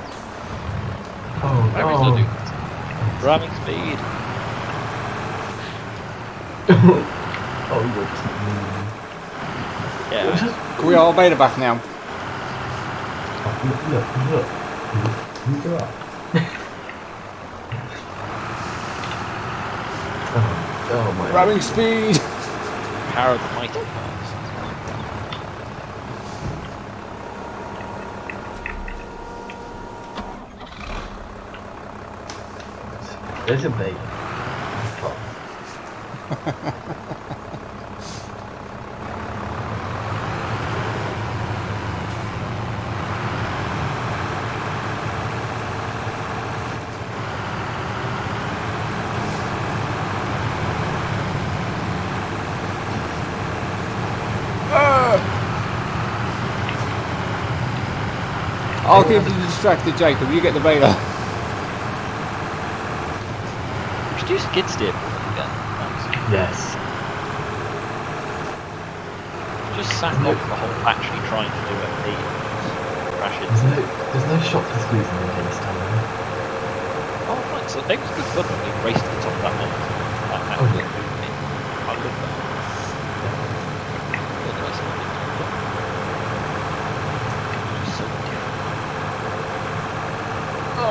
Oh, Where is oh. the ramming speed? Oh, you're team. Yeah. Can we all Baylor back now? Look. You go up. Oh my. Ramming speed. Power of the mighty past. There's a bait. I'll keep you distracted, Jacob. You get the Baylor. We should do skid steer again. Yes. Just sack off the whole actually trying to do it. Crash it. There's no shot for squeezing in this time. Oh, fine. So it was good fun when we raced to the top of that mountain. Oh, yeah. I love that. Really nice. Just so cute. No.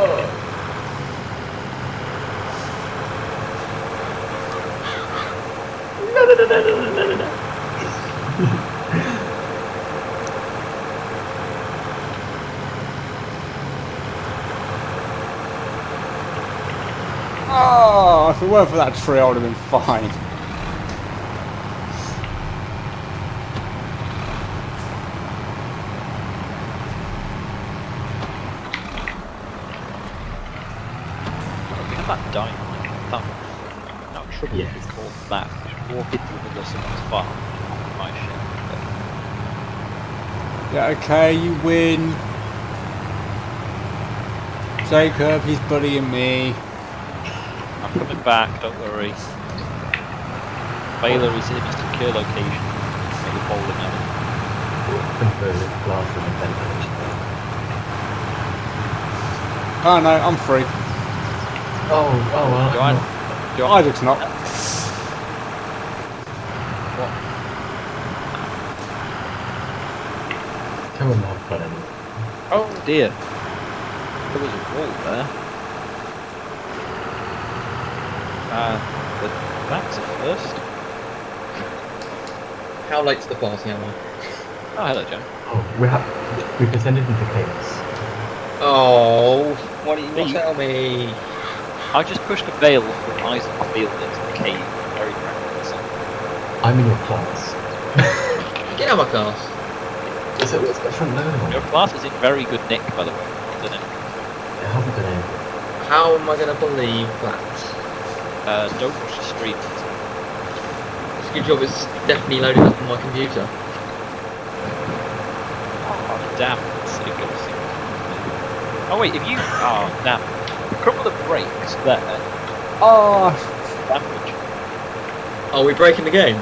Oh, if it weren't for that tree, I would have been fine. We have that dynamite. That trouble Yes. is called that. We should walk into the middle of someone's farm. My shit. Yeah, okay, you win. Jacob, he's bullying me. I'm coming back, don't worry. Baylor is in a secure location. Make a bowling alley. Oh no, I'm free. Oh, Do I? Isaac's not. What? Come on, have fun. Oh dear. There was a wall there. But that's a first. How late's the party, am I? Oh, hello, Joe. Oh, we've descended into chaos. Oh, why don't you Me? not tell me? I just pushed a veil from Isaac's field into the cave. Very practical. I'm in your class. Get out of my class. So it's got front loading. Your class is in very good nick, by the way. Isn't it? It hasn't done anything. How am I going to believe that? Don't watch the stream. It's a good job it's definitely loaded up on my computer. Oh, damn. Silly ghost. Oh, wait, if you. Oh, damn. A couple of breaks there. Oh, Damage. Are we breaking the game?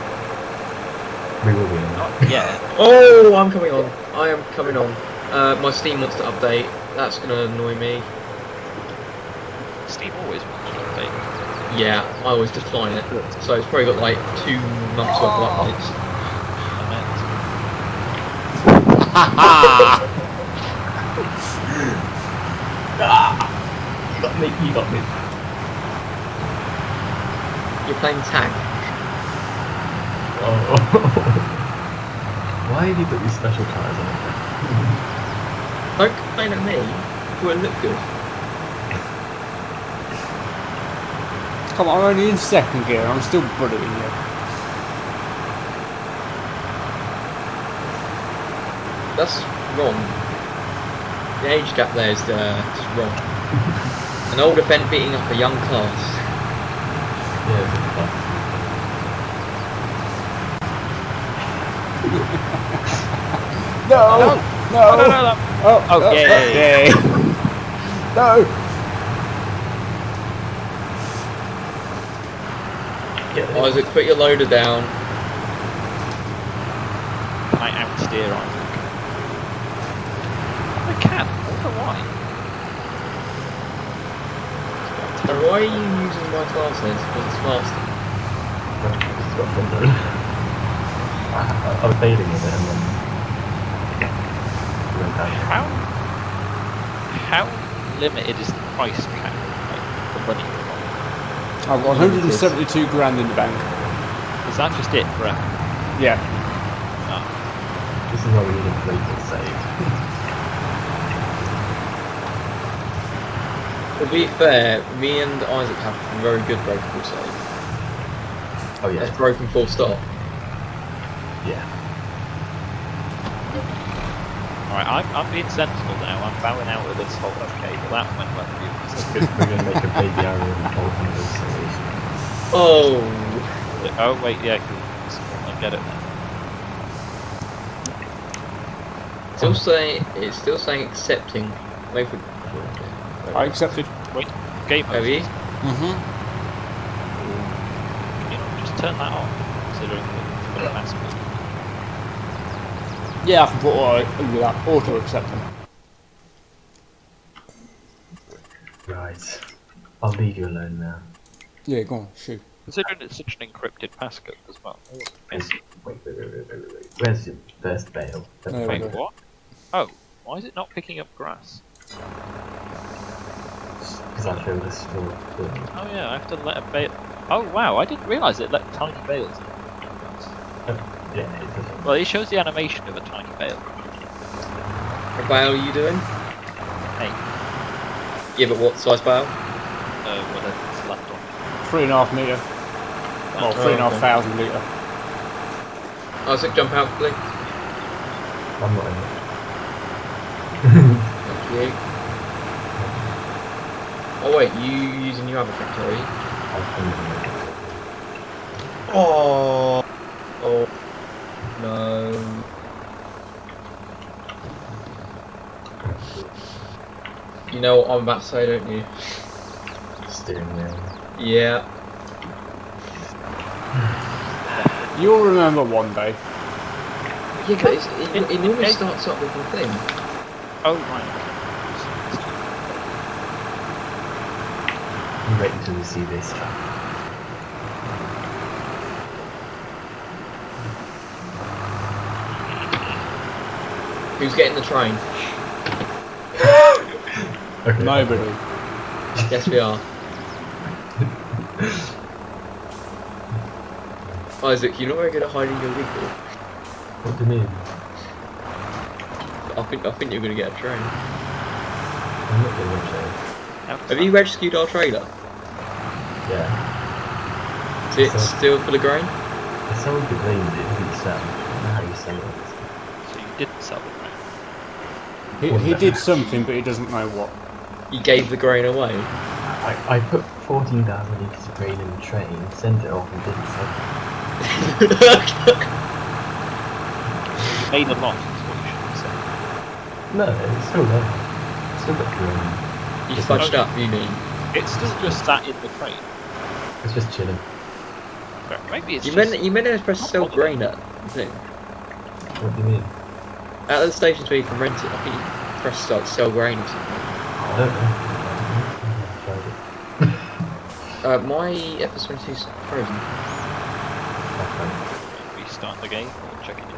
We will win. Not yet. Oh, I'm coming on. I am coming on. My Steam wants to update. That's going to annoy me. Steve always wants to update. Yeah, I always decline it. So it's probably got like 2 months worth of updates. You got me. You're playing tag. Oh. Why have you put these special tyres on it? Don't complain at me. It won't look good. Come on, I'm only in second gear. I'm still bullying you. That's wrong. The age gap there is just wrong. An older fen beating up a young class. Yeah, it's a class. No! No! No. Oh, yay. yay. No! Isaac, put your loader down. Can I outsteer Isaac? I can. I don't know why. So why are you using my class then? Because it's faster. It's got fun. I was bailing with it and then went down. How limited is the price cap? Like the money. I've got 172 grand in the bank. Is that just it forever? Yeah. Oh. This is why we need a fleet to save. To be fair, me and Isaac have a very good breakable save. Oh yeah. That's broken full stop. Yeah. Alright, I'm being sensible now. I'm bowing out of this whole okay, but that went well for you. We're going to make a baby arrow and hold on to this. Oh! Oh wait, yeah, cool. I get it now. It's still saying accepting. Wait for. I accepted. Wait, game mode. Have you? Mm-hmm. You know, just turn that off, considering the passport. Yeah, I can put auto accepting. Right. I'll leave you alone now. Yeah, go on, shoot. Considering it's such an encrypted passcode as well. Wait. Where's your first bale? There we Wait, go. what? Oh, why is it not picking up grass? Because I filled this full. Oh yeah, I have to let a bale. Oh wow, I didn't realise it let tiny bales in. Yeah, it doesn't. Well, it shows the animation of a tiny bale. What bale are you doing? Hey, Yeah, but what size bale? well, it's left on. 3.5 metre. Well, 3,500 litre. Isaac, jump out, please. I'm not in it. Thank you. Oh wait, you using your other tractor, are you? Oh. Oh. No. You know what I'm about to say, don't you? Steering wheel. Yeah. You'll remember one day. Yeah, but it normally starts up with the thing. Oh right. You wait until you see this track. Who's getting the train? Okay. Nobody. Yes, we are. Isaac, you're not very good at hiding your vehicle. What do you mean? I think you're gonna get a train. I'm not getting a train. Have you rescued our trailer? Yeah. Is it still full of grain? I sold the grain, but it didn't sell. I don't know how you sell it. So you didn't sell it, right? He did something, but he doesn't know what. You gave the grain away. I put 14,000 litres of grain in the train, sent it off and didn't sell it. You made a loss, is what you should say. No, it's still there. Still got grain. You fudged up, you mean? It's still just sat in the crate. It's just chilling. But maybe it's You just... meant to press sell grain at the thing. What do you mean? At the stations where you can rent it, I think you press like sell grain or something. I don't know. I haven't tried it. My Ep2's frozen. We start the game or check it in.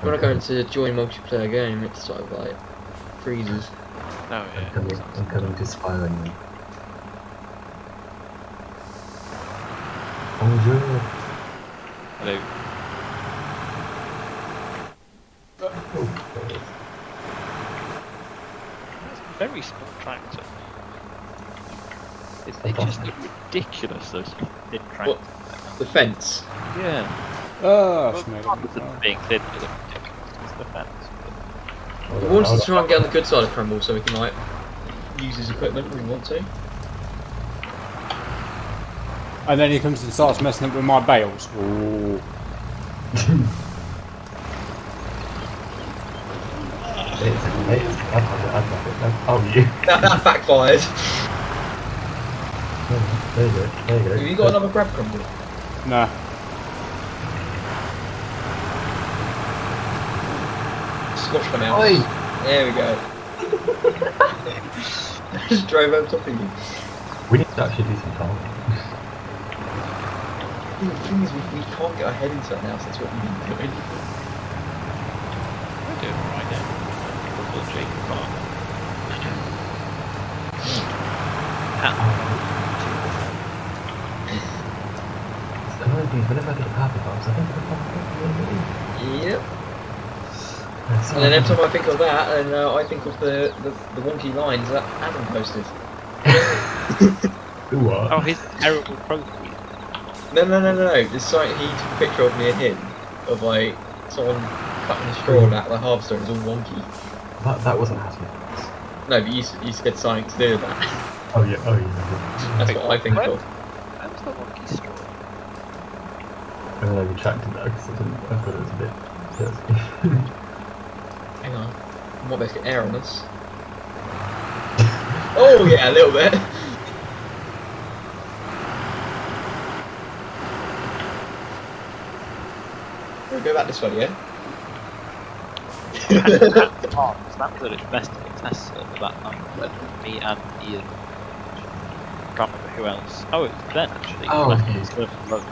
When I go into join multiplayer game, it's sort of like freezes. Oh yeah. I'm coming to spy on you. Bonjour. Hello. tractor. It just looked ridiculous, those thin tractors. What? The fence. Yeah. Oh, Well, Schmeg. rather than being thin, it looked ridiculous. It's the fence. We wanted to try and get on the good side of Crumble so we can like use his equipment when we want to. And then he comes and starts messing up with my bales. Ooh. Oh, you. That backfired. There you go. There you go. Have you got another grab Crumble? Nah. Squash them out. Oi. There we go. Just drove over top of you. We need to actually do some farming. The thing is, we can't get our head into it now, so that's what we've been doing. We're doing right now. Little Jacob Park. Another thing is, whenever I get a happy box, I think the farm. Yep. And then every time I think of that, and I think of the wonky lines that Adam posted. What? Oh, his terrible profile. No. This site he took a picture of me and him of like someone cutting the straw out like harvester and it's all wonky. That wasn't happening. No, but you said something to do with that. Oh yeah. That's what I think of. That was the wonky straw. And then I retracted that because I thought it was a bit thirsty. Hang on. I might be able to get air on us. Oh yeah, a little bit. We'll go back this way, yeah? That was at its best in the test server that night. Me and Ian. Can't remember who else. Oh, it was Ben actually. Oh, Ben okay. was the bloke.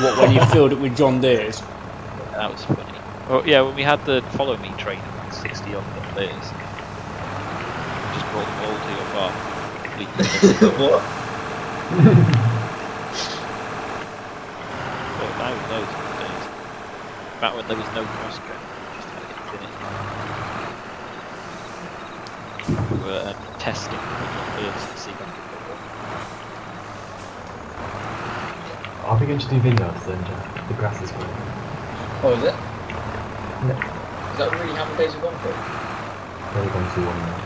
What, when you filled it with John Deere's? That was funny. Well, yeah, when we had the follow me train of like 60 odd players, just brought them all to your farm. Completely different. What? Well, that was those good days. Back when there was no cross-train, just had it infinite. We were testing the players to see if they could go. Are we going to do vineyards then, Jack? The grass is growing. Oh, is it? No. Is that really how many days we've gone for? Only gone through one now.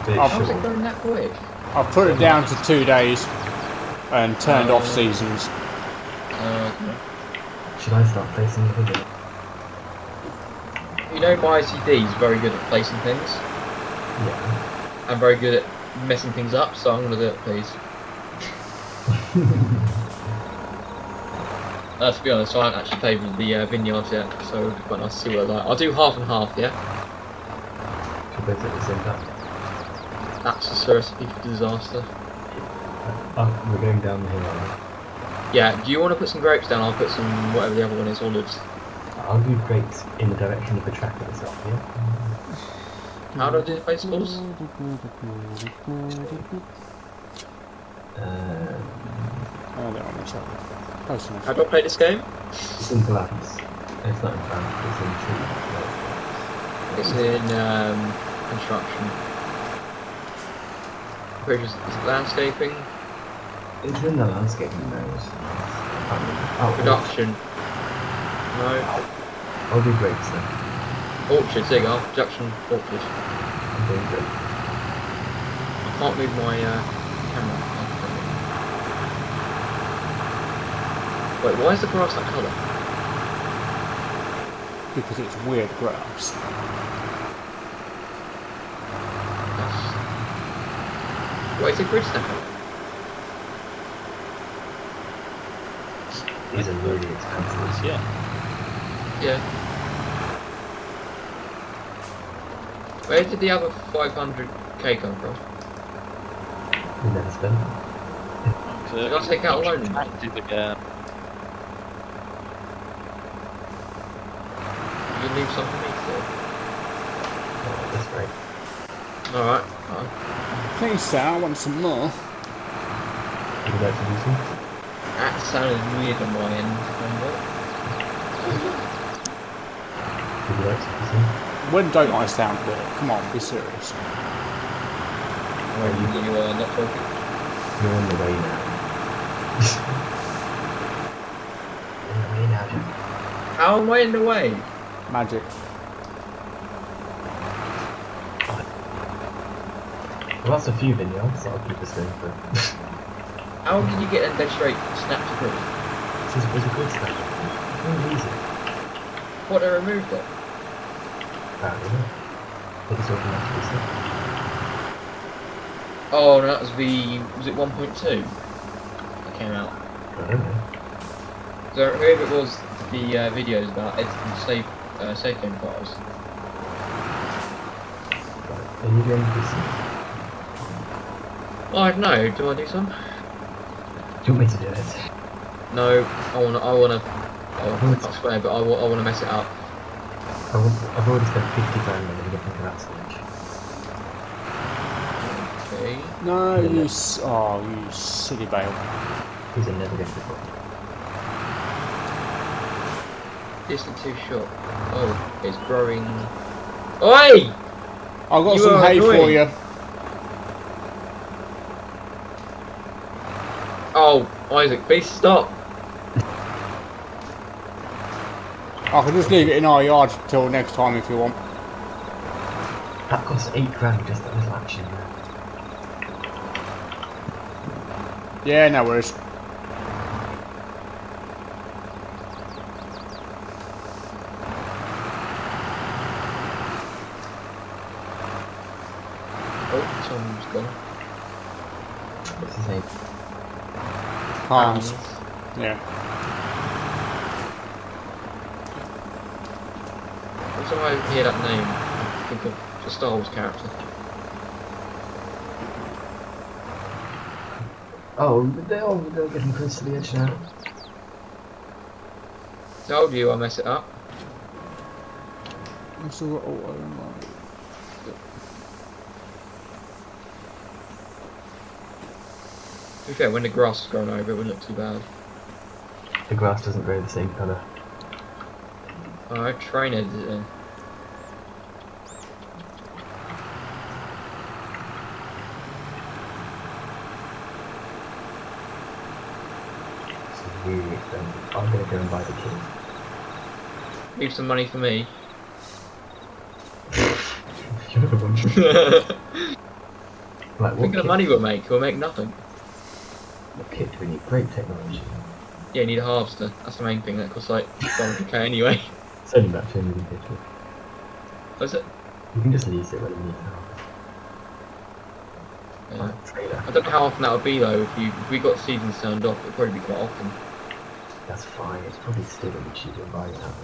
Bit How's it short. going that quick? I've put it down to 2 days and turned off seasons. Okay. Should I start placing the video? You know my ICD is very good at placing things. Yeah. I'm very good at messing things up, so I'm going to do it, please. To be honest, I haven't actually played with the vineyards yet, so it'll be quite nice to see what they're like. I'll do half and half, yeah? Should both at the same time? That's just a recipe for disaster. Oh, we're going down the hill, aren't we? Yeah, do you want to put some grapes down? I'll put some, whatever the other one is, olives. I'll do grapes in the direction of the track itself, yeah? How do I do the vegetables? Oh, they're on each other. Close enough. How do I play this game? It's in plants. It's not in plants, it's in trees. It's in construction. Pretty sure it's landscaping. It's in the landscaping areas. Oh, Production. No. I'll do grapes then. Orchards, there you go. Production, orchard. I'm doing good. I can't move my camera. Wait, why is the grass that colour? Because it's weird grass. Why is it bridge that colour? These are really expensive. Yeah. Yeah. Where did the other 500k come from? We never spend them. Did I take out a loan? You leave some for me still. Oh, that's great. Alright. Please, sir, I want some more. Would you like to do some? That sounded weird on my end. Would you like to do some? When don't I sound weird? Come on, be serious. When you are not talking. You're on the way now. You're on the way now, Jack. How am I in the way? Magic. Well, that's a few vineyards, so I'll keep us going for it. How did you get them dead straight snapped through? This was a good step. Very easy. What, they removed it? Apparently not. It was automatically set. Oh, no, that was the... was it 1.2? That came out. I don't know. So whoever it was, the videos about editing safe game files. Right, are you going to do some? I don't know, do I do some? Do you want me to do it? No, I wanna, I can't swear, but I wanna mess it up. I've already spent 50 grand on getting to that stage. Okay. No, you silly bale. These are never going to be fun. Distance too short. Oh, it's growing. Oi! I've got You some are hay for annoying. you. Oh, Isaac, please stop. I can just leave it in our yard till next time if you want. That costs 8 grand just that little action there. Yeah, no worries. Oh, someone's gone. What's his name? Hans. Yeah. Every time I hear that name, I think of a Star Wars character. Oh, they're getting close to the edge now. Told you I mess it up. I've still got auto in mind. To be fair, when the grass is grown over, it wouldn't look too bad. The grass doesn't grow the same colour. Alright, train editing. This is really expensive. I'm going to go and buy the kit. Leave some money for me. You're the one. Right, what Think of the kit, money we'll make nothing. what kit do we need? Great technology. Yeah, you need a harvester. That's the main thing. That costs like 100k anyway. It's only about 250. Was it? You can just lease it when you need to. Yeah. Right, trailer. I don't know how often that would be though. If we got seasons turned off, it'd probably be quite often. That's fine. It's probably still going to be cheaper to buy it out.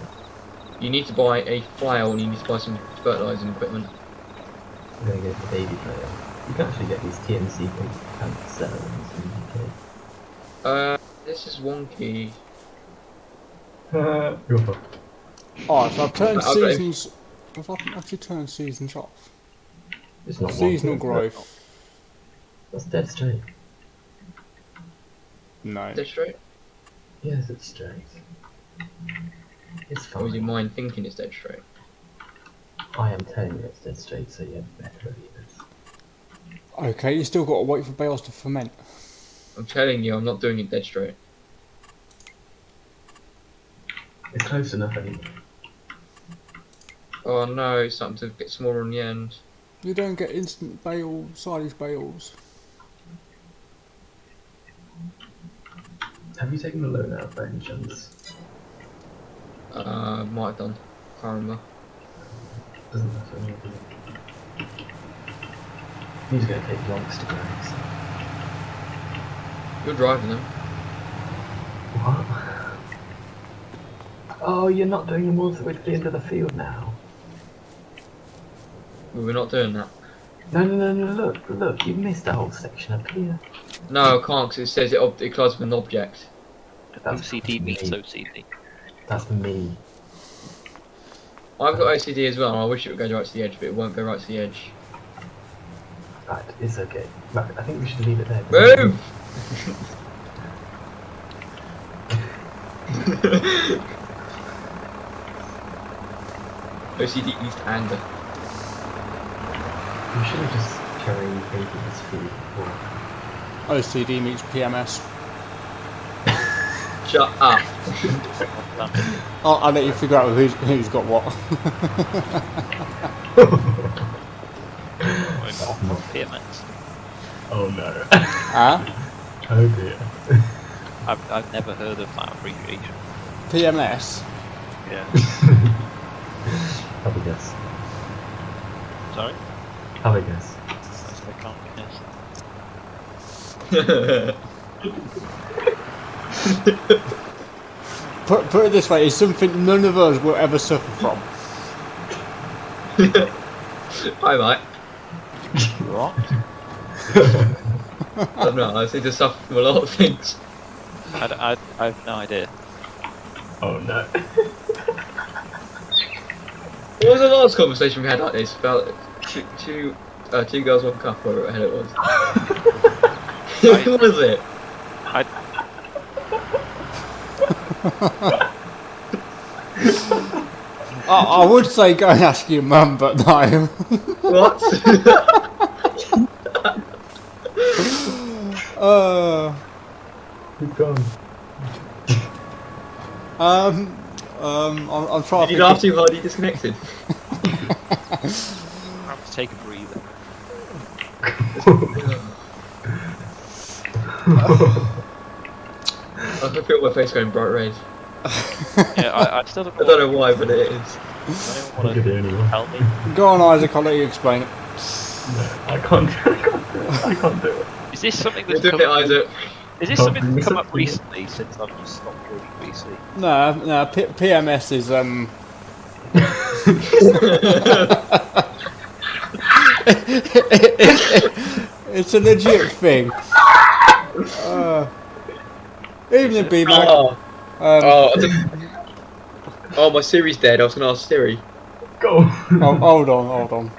You need to buy a flail and you need to buy some fertilising equipment. I'm going to go for baby player. You can actually get these TNC pants sellers in the UK. This is wonky. You're fucked. Alright, so I've turned I've got- seasons. If I can actually turn seasons off. It's not Seasonal wonky, growth. That's dead straight. No. Is that straight? Yes, it's straight. It's Or is your fine. mind thinking it's dead straight? I am telling you it's dead straight, so you better believe it. Okay, you still got to wait for bales to ferment. I'm telling you, I'm not doing it dead straight. It's close enough anyway. Oh no, it's starting to get smaller on the end. You don't get instant bale, silage bales. Have you taken the loan out by any chance? Might have done. Can't remember. Doesn't matter. These are going to take longs to grow. You're driving them. What? Oh, you're not doing them all the way to the end of the field now. But we're not doing that. No, look, you've missed that whole section up here. No, I can't because it says it collides with an object. OCD me. meets OCD. That's me. I've got OCD as well, and I wish it would go right to the edge, but it won't go right to the edge. Right, it's okay. Right, I think we should leave it there. Move! OCD leads to anger. We should have just carried babies food or OCD meets PMS. Shut up. I'll let you figure out who's got what. PMS. Oh no. Huh? Oh dear. I've never heard of that abbreviation. PMS? Yeah. Have a guess. Sorry? Have a guess. I can't guess. Put it this way, it's something none of us will ever suffer from. Hi, mate. What? I don't know, I seem to suffer from a lot of things. I have no idea. Oh no. What was the last conversation we had like this about two girls, one cup, whatever the hell it was? Who was it? I would say go and ask your mum, but no. What? Keep going. I'm trying Did to you laugh think too hard? You disconnected. I have to take a breather. I can feel my face going bright red. Yeah, I still don't I know. don't know why, but it is. Does anyone want Good to anyway. help me? Go on, Isaac, I'll let you explain it. No, I can't do it. I can't do it. Is this something You're that's doing it, Isaac. Is this something that's come up recently since I've just stopped doing PC? No, PMS is it's a legit thing. Even the BMAC. Oh, my Siri's dead. I was going to ask Siri. Go. Oh, hold on.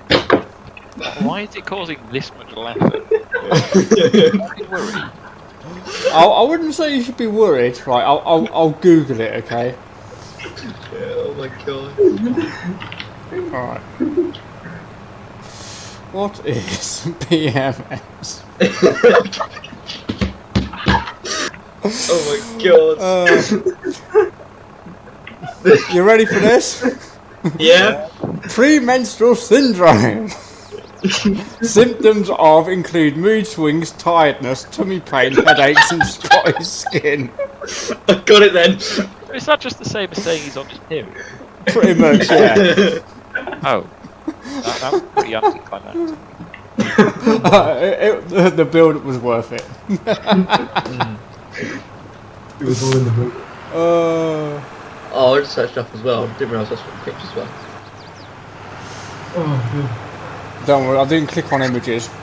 Why is it causing this much laughter? Are you worried? I wouldn't say you should be worried. Right, I'll Google it. Okay. Oh my god. All right. What is PMS? Oh my god. You ready for this? Yeah? Premenstrual syndrome. Symptoms of include mood swings, tiredness, tummy pain, headaches, and spotted skin. I got it then. Is that just the same as saying he's on his period? Pretty much, yeah. Oh. That was pretty anticlimactic. The build was worth it. It was all in the book. Oh, I just searched up as well. I didn't realise that's what the pictures were. Oh, good. Don't worry, I didn't click on images. Wow.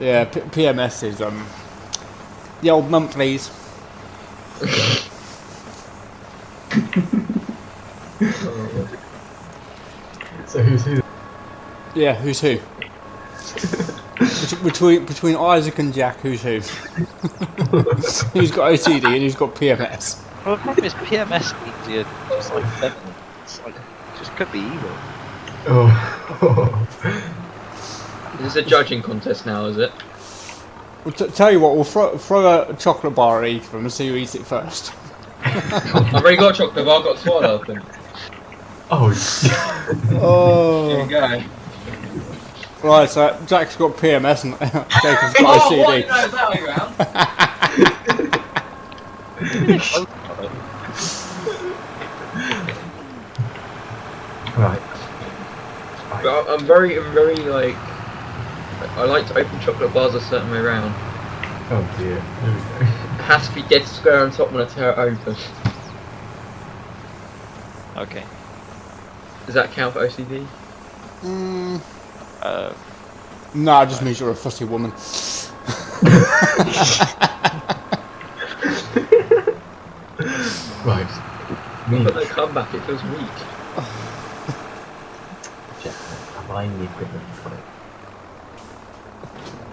Yeah, PMS is the old monthlies. So who's who? Yeah, who's who? Between Isaac and Jack, who's who? Who's got OCD and who's got PMS? Well, the problem is PMS means you're just like feminine. It's like, it just could be evil. Oh. Is this a judging contest now, is it? Well, tell you what, we'll throw a chocolate bar at each of them and see who eats it first. I've already got a chocolate bar, I've got a swallow open. Oh. Oh. There you go. Right, so Jack's got PMS and Jacob's got Oh, what? OCD. No, is that way around? Right. But I'm very like... I like to open chocolate bars a certain way around. Oh dear. There we go. It has to be dead square on top when I tear it open. Okay. Does that count for OCD? No, it just means you're a fussy woman. Right. But no comeback, it feels weak. Jeff, align the equipment for it.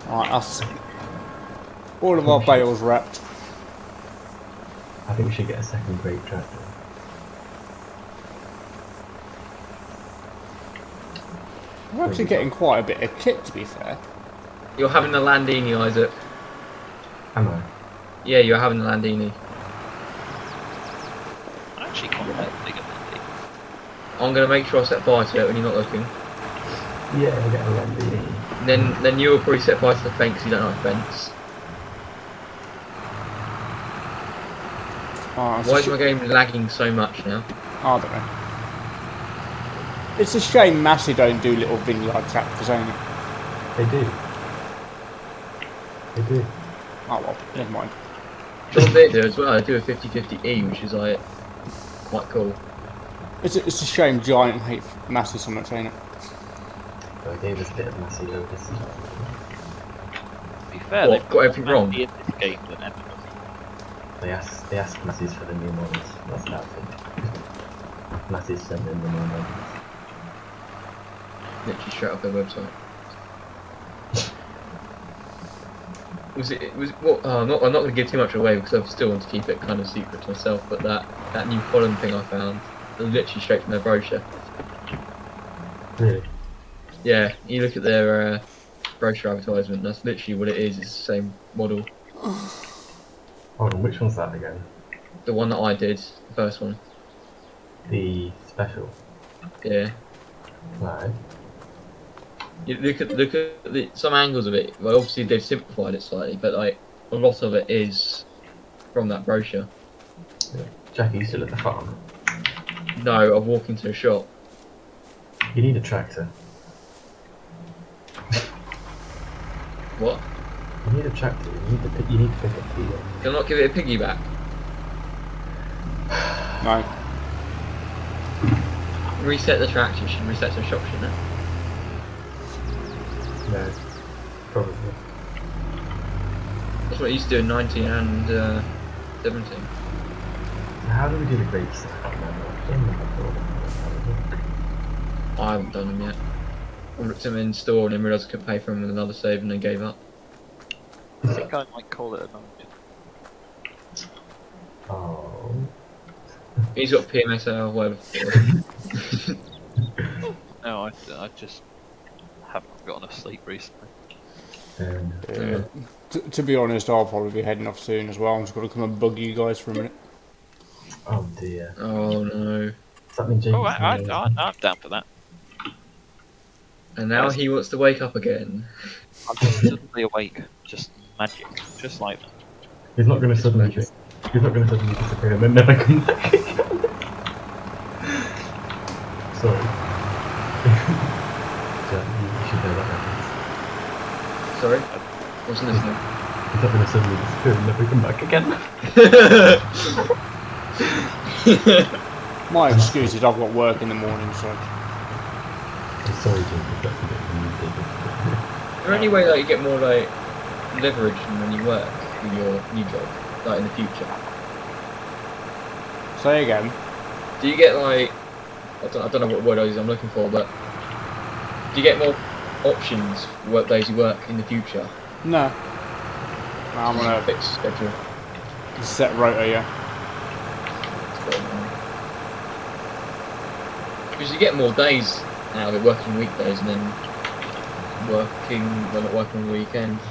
Alright, us. All of our bales wrapped. I think we should get a second brake tractor. We're actually getting quite a bit of kit, to be fair. You're having the Landini, Isaac. Am I? Yeah, you're having the Landini. I actually quite like bigger than I'm gonna make sure I set fire to it when you're not looking. Yeah, we'll get a Lamborghini. Then you'll probably set fire to the fence 'cause you don't have a fence. Oh, Why is my game lagging so much now? I don't know. It's a shame Massey don't do little vineyard tractors only. They do. They do. Oh well, never mind. John Deere do as well. I do a 50/50E, which is like quite cool. It's a shame Giant hate Massey so much, ain't it? So I gave us a bit of Massey lotus. To be fair, What, they've got everything wrong? in this game than ever. They asked Massey's for the new models. That's that thing. Massey's sent in the new models. Literally straight off their website. Was what? Oh, I'm not going to give too much away because I still want to keep it kind of secret to myself. But that new column thing I found, literally straight from their brochure. Really? Yeah, you look at their brochure advertisement. That's literally what it is. It's the same model. Hold on, which one's that again? The one that I did, the first one. The special. Yeah. Right. You look at some angles of it. Well, obviously they've simplified it slightly, but like a lot of it is from that brochure. Yeah. Jackie, you still at the farm? No, I'm walking to a shop. You need a tractor. What? You need a tractor. You need to pick up the. Can I not give it a piggyback? No. Reset the tractor. You should reset some shop, shouldn't it? No. Probably. That's what I used to do in 19 and 17. How do we do the grapes? I can't remember. I haven't done them yet. I looked them in store and then realised I could pay for them with another save and then gave up. I think I might call it a night. Oh. He's got PMSL, whatever. No, I just haven't got enough sleep recently. Yeah. To be honest, I'll probably be heading off soon as well. I'm just going to come and bug you guys for a minute. Oh dear. Oh no. Does that mean James? Oh, I'm down for that. And now he wants to wake up again. I'm just suddenly awake. Just magic. Just like that. He's not going to suddenly magic. He's not going to suddenly disappear and then never come back. Sorry. Yeah, you should know that happens. Sorry? Wasn't listening. He's not going to suddenly disappear and never come back again. My excuse is I've got work in the morning, so. I'm sorry, James, if that's a bit communicated. Is there any way that you get more like leverage when you work with your new job, like in the future? Say again. Do you get like I don't know what word I'm looking for, but do you get more options for work days you work in the future? No. I'm on a Fixed schedule. set rota, yeah. Because you get more days now of it working weekdays and then not working on the weekends.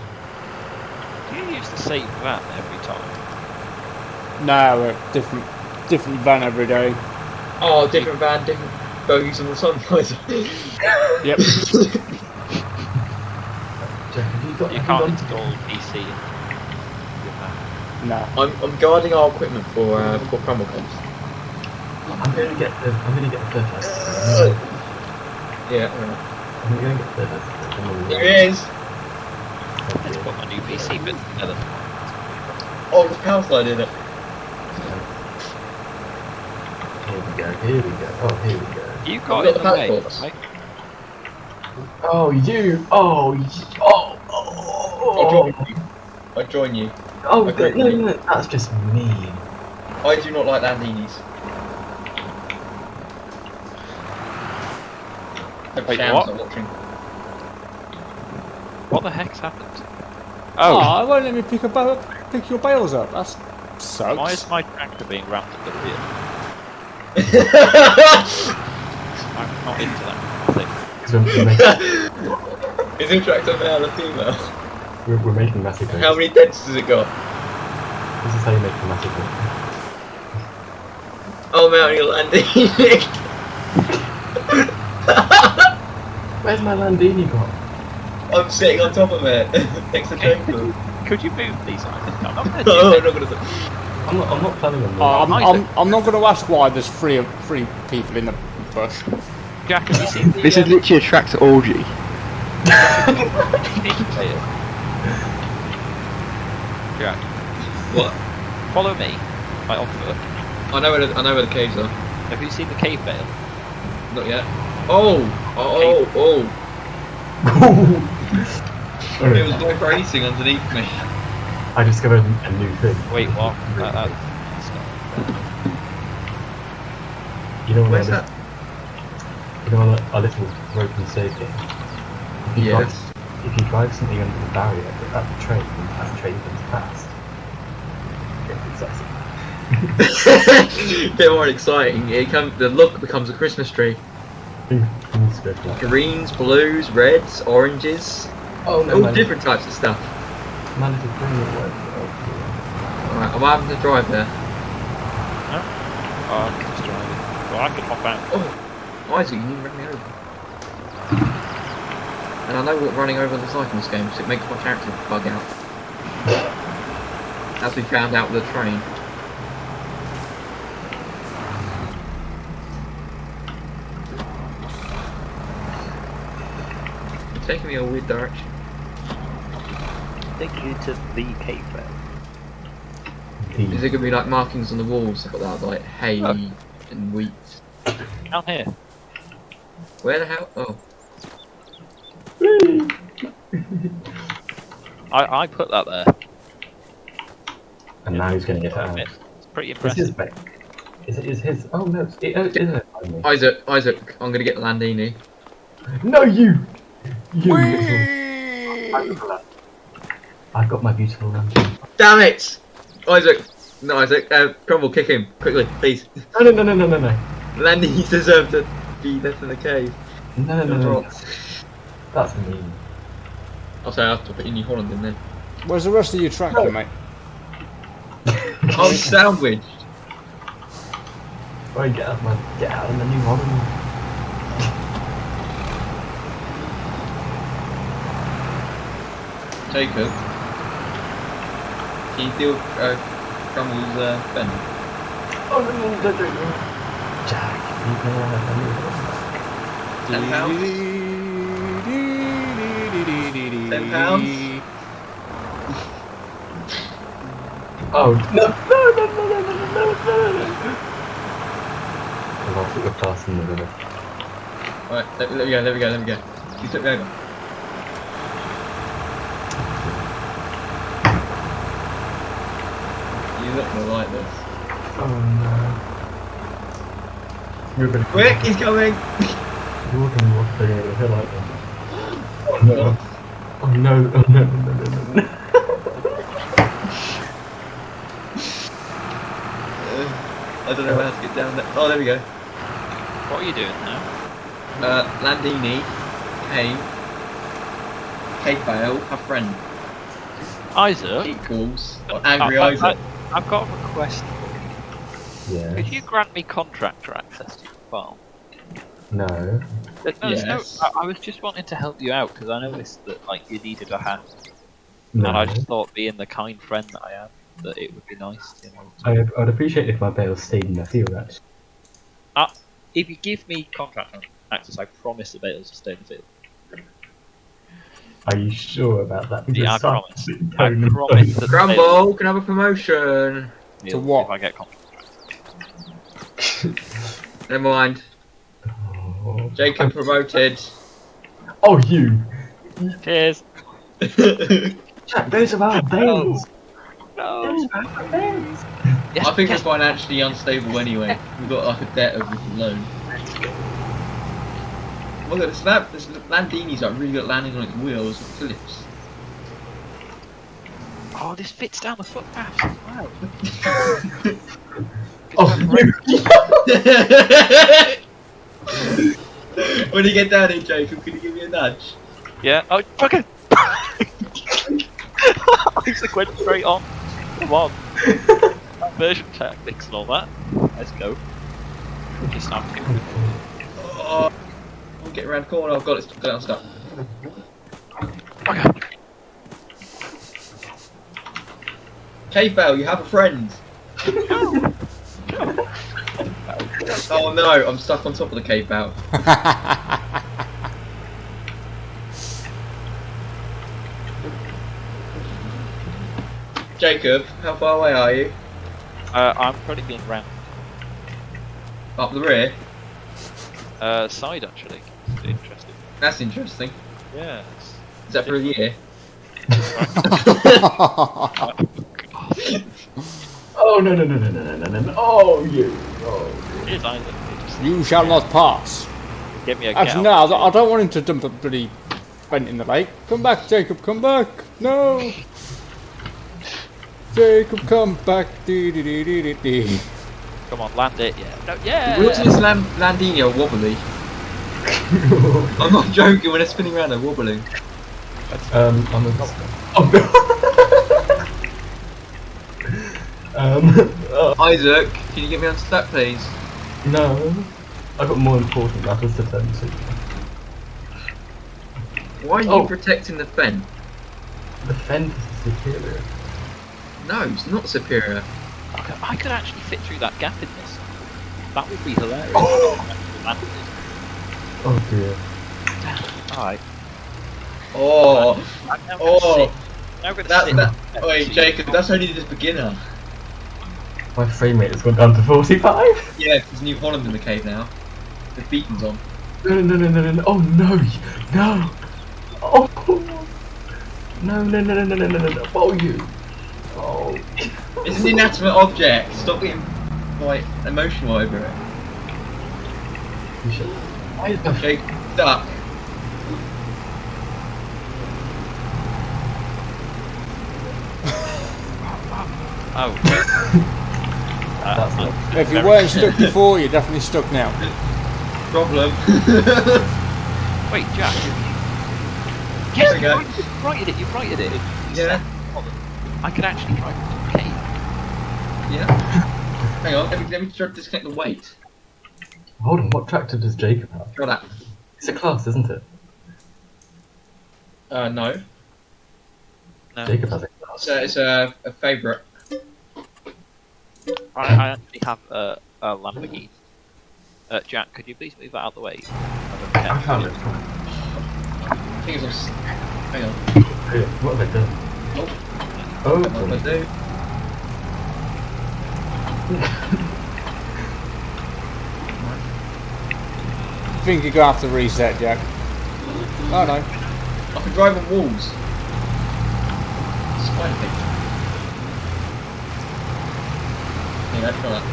Do you use the same van every time? No, we're different van every day. Oh, different van, different bogies on the sunrise. Yep. Jack, have you got? You have can't gone- install PC in your van. No. I'm guarding our equipment for crumble comes. I'm going to get the fertilizer. Yeah. I'm going to get the fertilizer. There he is. Let's put my new PC bit together. Oh, the power slide in it. Here we go. Here we go. Oh, here we go. You I've got got it the in the way. passports. Right? Oh, you. Oh, I'll join you. Oh, Okay. no, that's just mean. I do not like Landinis. Wait, Shams what? I'm watching. What the heck's happened? Oh, Oh, it won't let me pick your bales up. That's Sucks. Why is my tractor being wrapped up at rear? I'm not into that thing. Because Is the tractor male or female? we're making massive progress. How many dents has it got? This is how you make a massive progress. Oh, mounting a landing. Where's my Landini got? I'm sitting on top of it, next to Jacob. Could you move these items? I'm not going to Oh, do I'm not gonna. I'm not planning on I'm not going to ask why there's three people in the bush. Jack, have you seen the... This is literally a tractor orgy. Jack, What? follow me. Right on foot. I know where the caves are. Have you seen the cave bale? Not yet. Oh! It was vibrating underneath me. I discovered a new thing. Wait, what? You know what Where's that? You know our little broken circuit? Yes. If you drive something under the barrier at the train, and that train comes past, it's exciting. Bit more exciting. The look becomes a Christmas tree. Greens, blues, reds, oranges. Oh no, All different types of stuff. my little thing at work. Alright, am I having to drive there? No? Oh, I can just drive it. Well, I could hop out. Oh, Isaac, you need to run me over. And I know what running over is like in this game, so it makes my character bug out. As we found out with the train. It's taking me a weird direction. Take you to the cave bale. Is there gonna be like markings on the walls stuff like that, like hay and wheat? Down here. Where the hell? Oh. I put that there. And now he's going to get it out. It's pretty It's his impressive. back. Is it his? Oh no, it is it. Isaac, I'm gonna get the Landini. No, you little. I've got my beautiful Landini. Damn it! Isaac! No, Isaac, Crumble, kick him, quickly, please. No. Landini deserve to be left in the cave. No. That's mean. I'll say I have to put New Holland in there. Where's the rest of your tractor, mate? I'm sandwiched. Right, get out, man. Get out in the New Holland. Jacob, can you deal with Crumble's Ben? Oh no, don't do it. Jack, you can have a New Holland. £10? Oh no. I'll put the class in the river. Alright, let me go. You took me over. You're not gonna like this. Oh no. You're gonna Quick, he's coming! You're gonna walk over the hill like that. Oh no. Oh no. I don't know how to get down there. Oh, there we go. What are you doing now? Landini, Cave Bale, a friend. Isaac? Equals. Angry Isaac. I've got a request. Yeah. Could you grant me contractor access to your farm? No. Yes. I was just wanting to help you out because I noticed that like you needed a hand, No. and I just thought, being the kind friend that I am, that it would be nice, you know. To... I'd appreciate if my bales stayed in the field, actually. If you give me contractor access, I promise the bales will stay in the field. Are you sure about that? Yeah, I Because promise. I promise that the bales Crumble, can I have a promotion? will To what? If I get contractor access. Never mind. Oh. Jacob promoted. Oh, you! Cheers. Jack, those are our bales! No. Those are our bales! Yes, I think yes. we're financially unstable anyway. We've got like a debt of loan. Look at this Landini's like really good at landing on its wheels and flips. Oh, Oh, this fits down the footpath. Wow. Oh, When you get down here, Jacob, can you give me a nudge? Yeah. Oh, fucking. I just went straight on. Come on. Version tactics and all that. Let's go. Just not too. Oh, I'm getting around the corner. I've got it. I'm stuck. Okay. K-Fail, you have a friend. Oh no, I'm stuck on top of the K-Fail. Jacob, how far away are you? I'm probably being rammed. Up the rear? Side actually. It's interesting. That's interesting. Yeah. Is that for a year? oh no no no no no no no no! Oh you! Oh. It is Island. You shall not pass. Give me a Actually, no, I don't want him to dump the bloody vent in the lake. Come back, Jacob, come back. No. Jacob, come back. Dee, dee, dee, dee, dee, dee. Come on, land it. Yeah. No, yeah. Wasn't this Landino wobbly? I'm not joking, when they're spinning around they're wobbling. I'm a... Oh no! Isaac, can you get me unstuck please? No. I've got more important matters to tend to. Why are you protecting the Fen? The Fend is superior. No, it's not superior. I could actually fit through that gap in this. That would be hilarious. Oh dear. Alright. Oh, I'm now gonna sit. Now we're gonna sit. Wait, Jacob, that's only the beginner. My frame rate has gone down to 45. Yeah, there's New Holland in the cave now. The beacon's on. No no no no no no! Oh no! No! Oh! No no no no no no no no! Oh you! Oh! It's an inanimate object. Stop getting like emotional over it. You should. Jake, duck. Oh. That's not. If you weren't stuck before, you're definitely stuck now. Problem. Wait, Jack. There we Yes, go. you've righted it. You've righted it. Yeah. I could actually drive the cave. Yeah. Hang on, let me try to disconnect the weight. Hold on, what tractor does Jacob have? Try that. It's a class, isn't it? No. No. Jacob has a class. It's a favourite. I actually have a Lamborghini. Jack, could you please move that out of the way? I found it. I think it's on. Hang on. What have I done? Oh, what Oh, did I do? I think you're going to have to reset, Jack. Oh no. I can drive on walls. Spider thing. Yeah, try that.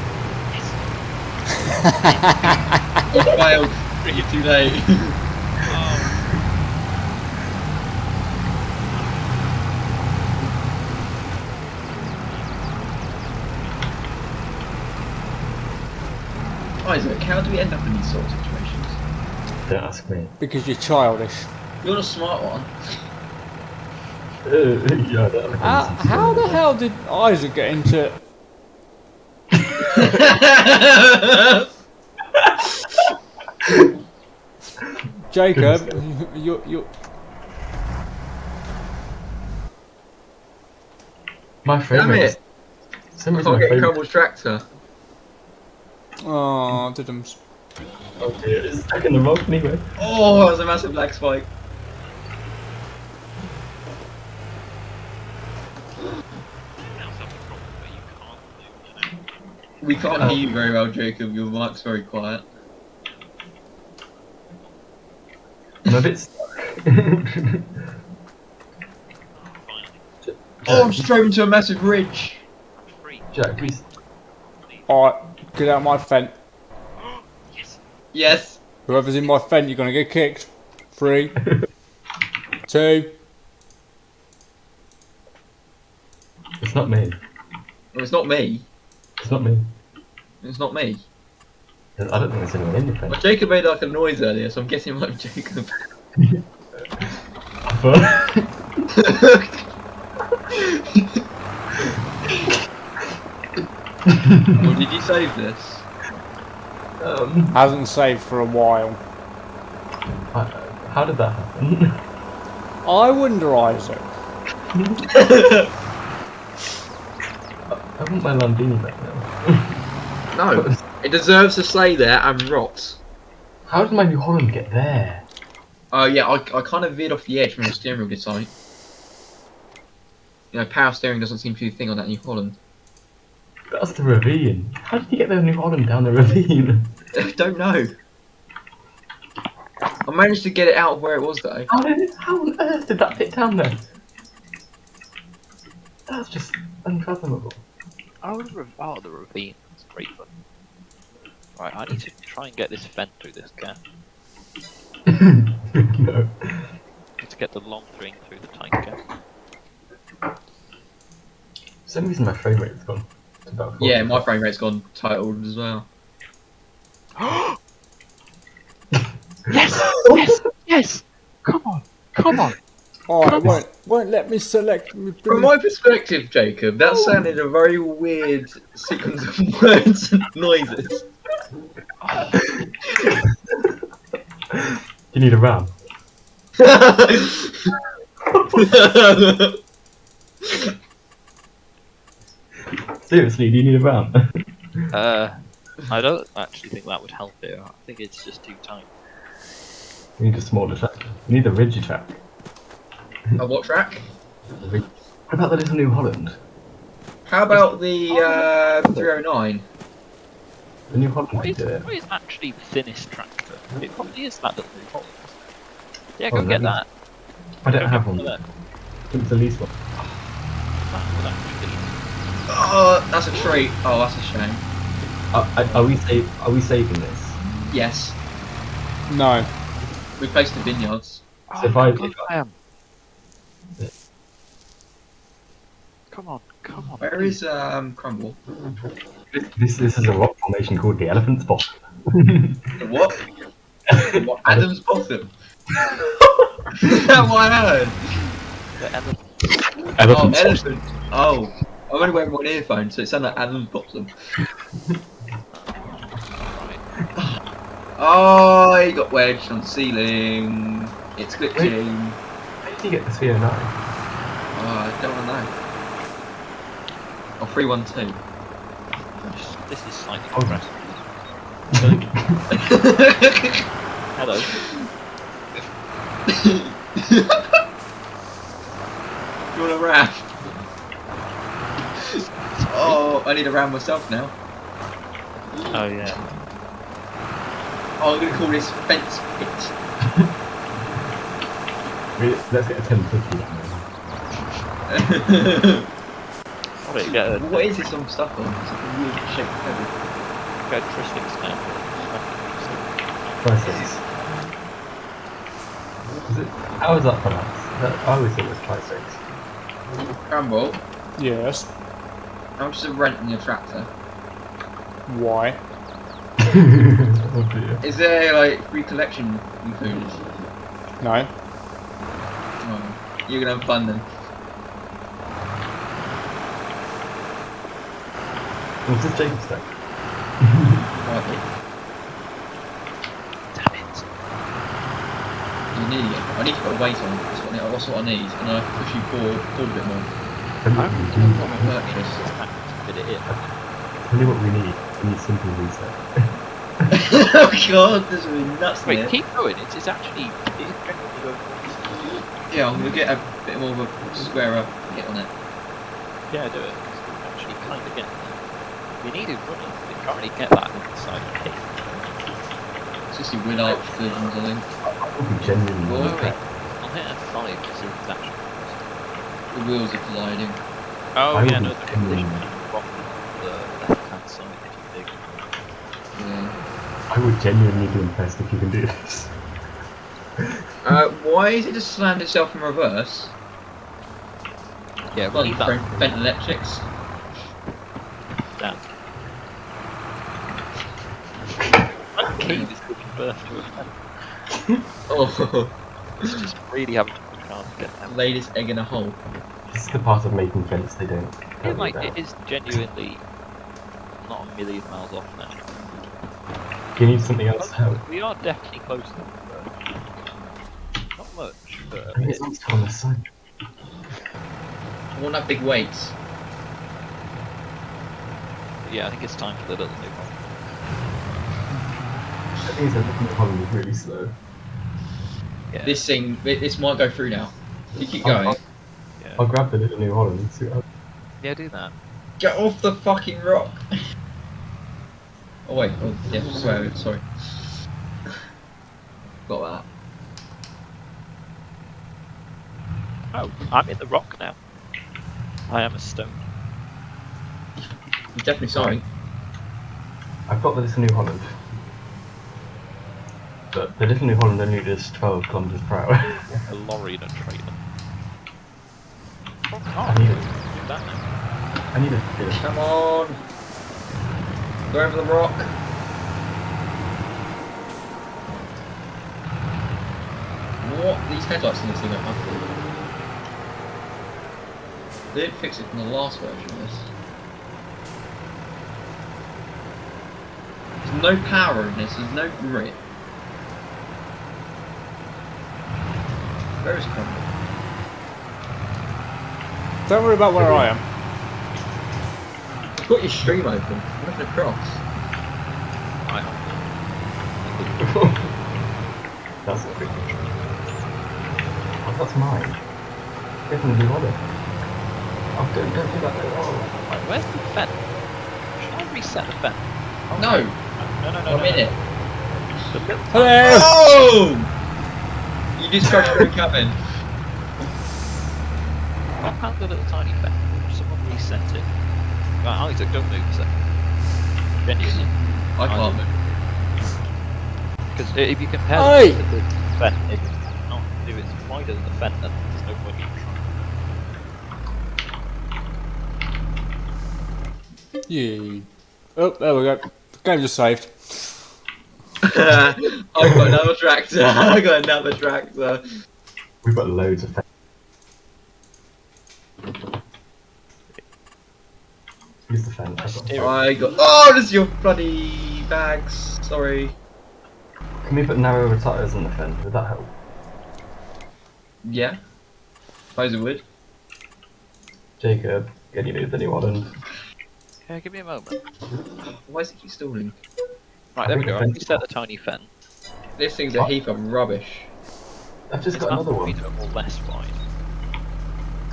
I failed. You're too late. Isaac, how do we end up in these sort of situations? don't ask me. Because you're childish. You're the smart one. Yeah, that How the hell did Isaac get into... Jacob, you... My Damn favourite. it! Some I reason can't my get favourite. Cromwell's tractor. Oh, didn't... Oh dear, it's stuck in the rock anyway. Oh, that was a massive lag spike. We can't hear you very well, Jacob. Your mic's very quiet. I'm a bit stuck. Oh, I'm just drove into a massive ridge. Jack, please. Alright, get out my fence. Yes. Whoever's in my fence, you're gonna get kicked. 3, 2... It's not me. Well, it's not me. It's not me. It's not me. I don't think there's anyone in your friend. Well, Jacob made like a noise earlier, so I'm guessing it might be Jacob. Well, did you save this? Hasn't saved for a while. How did that happen? I wonder, Isaac. I want my Landini back now. No. It deserves to stay there and rot. How did my New Holland get there? Oh yeah, I kind of veered off the edge from the steering wheel this time. You know, power steering doesn't seem to be a thing on that New Holland. That's the ravine. How did you get the New Holland down the ravine? I don't know. I managed to get it out of where it was though. How on earth did that fit down there? That's just unfathomable. Oh, the ravine. That's great fun. Right, I need to try and get this vent through this gap. No. Let's get the long string through the tight gap. For some reason my frame rate's gone. to about 40. Yeah, my frame rate's gone titled as well. Yes! Yes! Yes! Come on! Come on! Oh, it won't let me select. From my perspective, Jacob, that sounded a very weird sequence of words and noises. You need a RAM. Seriously, do you need a RAM? I don't actually think that would help here. I think it's just too tight. You need a smaller track. You need a ridgy track. A what track? What about the little New Holland? How about the 309? The New Holland What can is, do it. what is actually the thinnest tractor? It probably is that little Holland. Yeah, Oh, go get no. that. I don't Go have get one. that. It's the least one. That would actually... Oh, that's a treat. Oh, that's a shame. Are we saving this? Yes, No. we placed the vineyards. So if my I- God, I am. Come on, come on. Where is Crumble? This is a rock formation called the Elephant's Bottom. The what? What? Adam's Bottom. Is that what I heard? The elephant. Oh, Elephant's elephant. Oh, I'm only wearing one earphone, so it sounded like Adam's Bottom. Oh, he got wedged on the ceiling. It's glitching. How did you get the 309? Oh, I don't want to know. Oh, 312. This is slightly Oh. progressive. Hello. You want a ram? Oh, I need a ram myself now. Oh yeah. Oh, I'm gonna call this fence pit. Let's get a 1050 down Wait, get a What is this I'm stuck on? It's like a weird shaped pebble. tristic snap. there. Tri-Six. How is that pronounced? I always thought it was Tri-Six. Crumble, Yes. how much is the rent on your tractor? Why? Oh dear. Is there like free collection included? No. Oh, you're gonna have fun then. What's this Jacob stack? Right. Damn it. You're an idiot. I need to put a weight on. That's what I need, and I have to push you forward a bit more. Tell me what we need. Purchase. Fit it in. Tell me what we need. We need simple reset. Oh god, this is really nuts. Wait, Here. keep going. It's actually. It is genuinely going. Yeah, I'm gonna get a bit more of a square up hit on it. Yeah, do it. Actually, kind of get. We needed running. We can't really get that inside the cave. It's just your wheel arch versions, I think. I would be genuinely Well, Oh, impressed. wait. I'll hit F5 to see if it's actually. The wheels are colliding. Oh, I yeah, would no, be the genuinely- collision rock the left hand side is too big. Yeah. I would genuinely be impressed if you can do this. Why is it just slammed itself in reverse? Yeah, we'll Bloody leave that Fent Electrics. down. That cave is giving birth to a fen. Oh, It's just really having to push hard to get down. latest egg in a hole. This is the part of making fence they don't tell It, you like, about. it is genuinely not a million miles off now. You need something else to help. We are definitely closer. Not much, but I think it's not still on the sun. I want that big weight. yeah, I think it's time for the little new one. I think it's that the Holland is really slow. Yeah. This might go through now. You keep I'll- going. Yeah. I'll grab the little New Holland and see what Yeah, do that. Get off the fucking rock! Oh wait, oh yeah, swear, sorry. Got Oh, I'm in the rock now. I am a stone. that. You're definitely sorry. I've got the little New Holland. But the little New Holland only does 12 kilometers per hour. A lorry and a trailer. Oh, I need it. do that now. I need a Come on! Go over the rock! What? These headlights in this thing are ugly. They didn't fix it from the last version of this. There's no power in this, there's no grip. Where is Crumble? Don't worry about where I am. You've got your stream open. I'm looking across. I That's a big Oh, that's mine. Definitely got it. Oh, don't do that. Oh. Right, where's the fen? Should I reset the fen? Oh, No! No. I'm in it. The little Hello! Oh! You just crushed your own cabin. I found the little tiny fen. Someone reset it. Right, Isaac, don't move a second. Genuinely. I can't Isaac. move. Because if you compare Hey! the fen, it's not if it's wider than the fen, then there's no point in trying. Yeah. Oh, there we go. The game just saved. I got another tractor. I got another tractor. We've got loads of fence. Use the fence. Nice I've got- steering. I got. Oh, there's your bloody bags. Sorry. Can we put narrower tyres on the fence? Would that help? Yeah. Suppose it would. Jacob, can you move the New Holland? Yeah, give me a moment. Why is it keep stalling? Right, I there we think go. the I fence- reset the tiny fen. This thing's a heap of rubbish. I've just It's got another one. or less wide.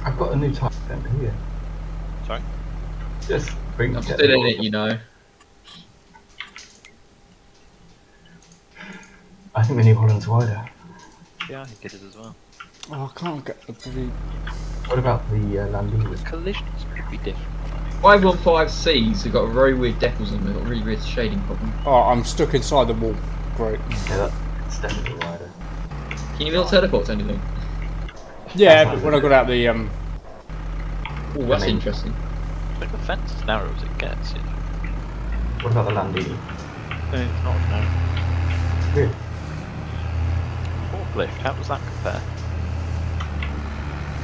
I've got a new tyre fence here. Sorry? Just bring I'm get still the in it, you know. I think the New Holland's wider. Yeah, I think it is as well. Oh, I can't get the bloody... What about the Landini? Collisions could be different. 515Cs have got a very weird decals on them. They've got a really weird shading problem. Oh, I'm stuck inside the wall. Great. Yeah, that's definitely wider. Can you not teleport to anything? Yeah, That's but when I got out the Oh, that's I mean- interesting. I think the fence is narrow as it gets, you know. What about the Landini? It's not as narrow. Really? Forklift, how does that compare?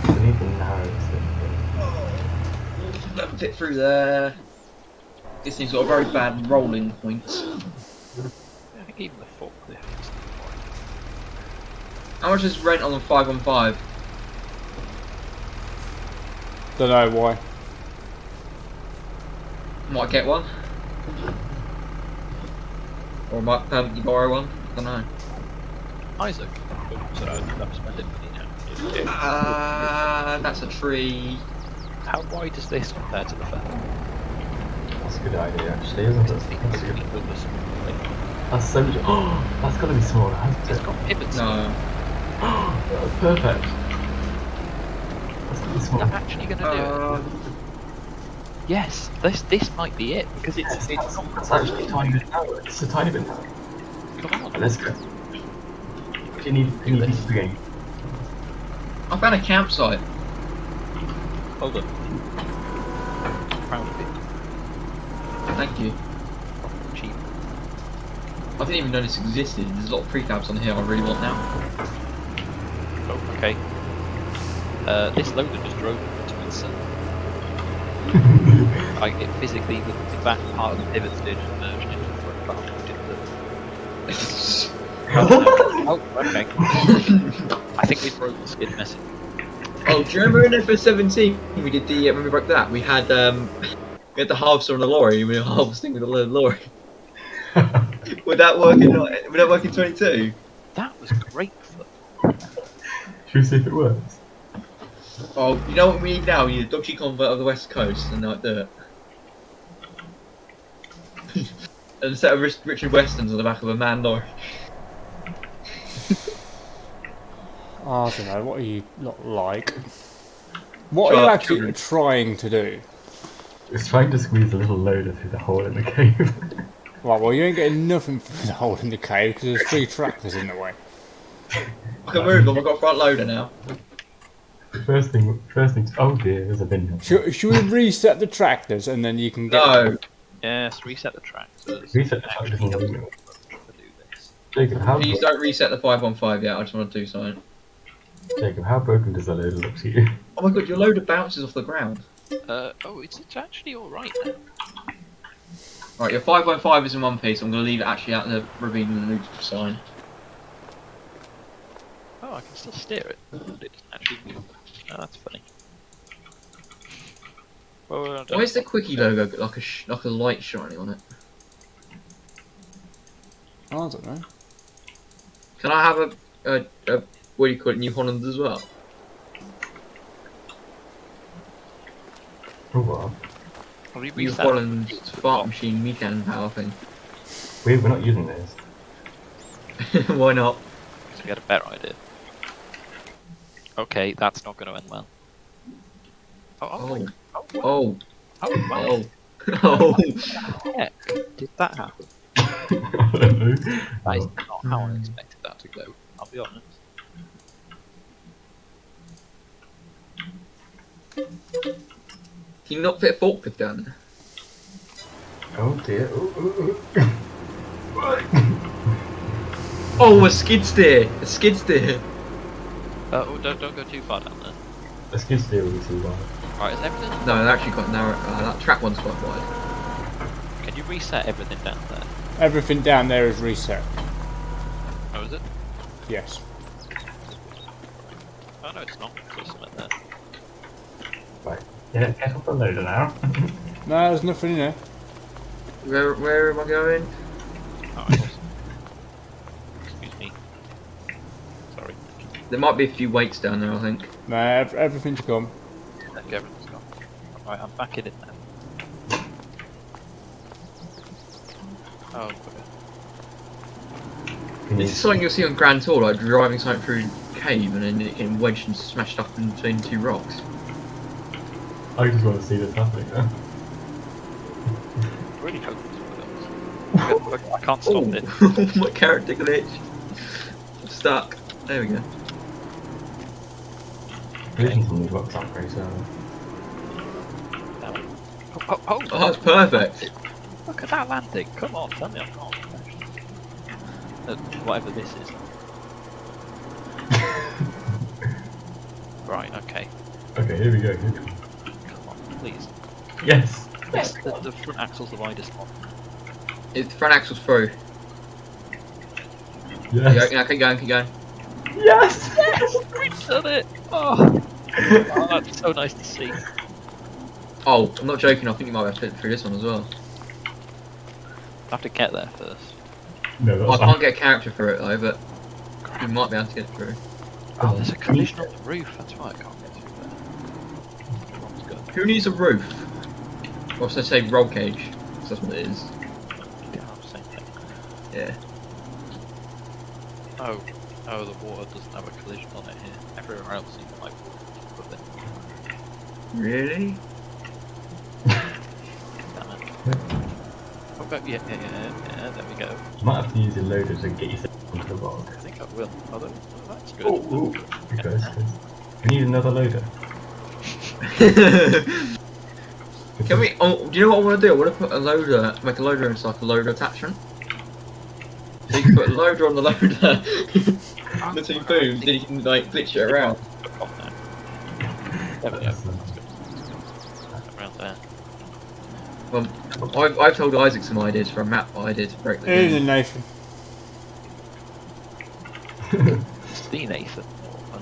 We need the narrowest thing. Don't fit through there. This thing's got a very bad rolling point. Yeah, I think even the forklift is wide. How much is rent on the 515? Don't know why. Might get one. Or might permanently borrow one. I don't know. Isaac. So I'm spending money now. That's a tree. How wide is this compared to the fen? That's a good idea, actually, isn't it? I think That's, it's a good. ridiculous. That's so much. Oh, that's got to be smaller, hasn't It's it? got pivots. No. That's perfect. That's got to be Is smaller. that actually going to do it? Yes, this might be it because it's Yes, not. that's actually a tiny bit narrower. It's a tiny bit narrower. Come on. Let's go. Do you need Do this. these again? I found a campsite. Well done. Proud of you. Thank you. Cheap. I didn't even know this existed. There's a lot of prefabs on here I really want now. Oh, okay. This loader just drove into itself. Like, it physically, the back part of the pivot stage merged into the front part. Oh, okay. I think we broke the skid message. Oh, do you remember in episode 17 we did the when we broke that? We had the harvester on the lorry. We were harvesting with the lorry. Would that work in 22? That was great fun. Should we see if it works? Oh, you know what we need now? We need a dodgy convert of the west coast and like dirt. And a set of Richard Westerns on the back of a man lorry. I don't know, what are you not like? What are you actually trying to do? It's trying to squeeze a little loader through the hole in the cave. Right, well, you ain't getting nothing through the hole in the cave because there's 3 tractors in the way. I can move them. I've got a front loader now. First thing. Oh dear, there's a bin. Should we reset the tractors and then you can get... No. Yes, reset the tractors. Reset the tractors and leave it. To do this. Jacob, Please don't reset the 515 yet. I just want to do something. Jacob, how broken does the loader look to you? Oh my god, your loader bounces off the ground. Oh, it's actually alright then. Right, your 515 is in one piece. I'm going to leave it actually out in the ravine with the neutral sign. Oh, I can still steer it. It doesn't actually move. Oh, that's funny. Well, Why is the Quickie logo got like a light shining on it? I don't know. Can I have a what do you call it, New Holland as well? Oh what? Have you New reset? Holland fart machine weekend power thing. We're not using this. Why not? So we had a better idea. Okay, that's not going to end well. Oh. wow. Oh. Wow. Oh. How the heck did that happen? I don't know. That is not how I expected that to go, I'll be honest. Can you not fit a forklift down there? Oh dear. Oh, a skid steer! A skid steer! Oh, don't go too far down there. The skid steer will be too wide. Alright, is everything... No, they're actually quite narrow. That track one's quite wide. Can you reset everything down there? Everything down there is reset. Oh, is it? Yes. Oh no, it's not. There's something there. Right. Get off the loader now. No, there's nothing in there. Where am I going? Oh, I was... Excuse me. Sorry. There might be a few weights down there, I think. No, everything's gone. Everything's gone. Alright, I'm back in it now. Oh, okay. This is something you'll see on Grand Tour, like driving something through a cave and then it getting wedged and smashed up in between 2 rocks. I just want to see this happening now. I really hope this works. I can't stop it. My character glitch. I'm stuck. There we go. Collisions on these rocks aren't very slow. Oh, Oh, that's perfect. look at that landing. Come on, tell me I'm not. Whatever this is. Right, okay. Okay, here we go. Come on, please. Yes! Yes, the front axle's the widest one. It's the front axle's through. Yes! Yeah, keep going, keep going. Yes! We've done it! Oh. Oh, that's so nice to see. Oh, I'm not joking, I think you might have to fit through this one as well. I have to get there first. No, I that's can't get a character for it though, but you might be able to get through. Oh, there's a collision on the roof, that's why I can't get through there. Everyone's good. Who needs a roof? Or should I say roll cage? 'Cause that's what it is. Yeah, same thing. Yeah. Oh, the water doesn't have a collision on it here. Everywhere else seems like water. But Really? oh, yeah, there we go. You might have to use your loader to get yourself onto the rock. I think I will. Although, that's good. Good. We need another loader. Can we? Oh, do you know what I want to do? I want to put a loader, make a loader into like a loader attachment. So you can put a loader on the loader. The two booms, then you can like glitch it around. There we go. Around there. Well, I've told Isaac some ideas for a map I did to break the Here's a game. Nathan. It's the Nathan.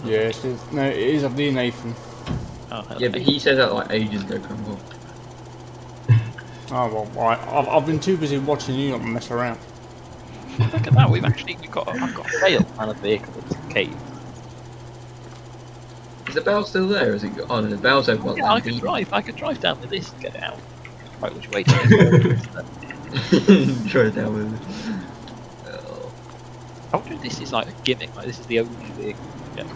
Yeah, it is. No, it is of the Nathan. Oh, hello, Yeah, but Nathan. he said that like ages ago, Crumble. Oh well, I've been too busy watching you not mess around. Look at that. I've got a rail and a vehicle that's a cave. Is the bell still there? Is it? Oh no, the bell's over. Like, Yeah, I could drive down with this and get it out. Right, which way do you Try it down with it. Oh. I wonder if this is like a gimmick, like this is the only vehicle. Yeah.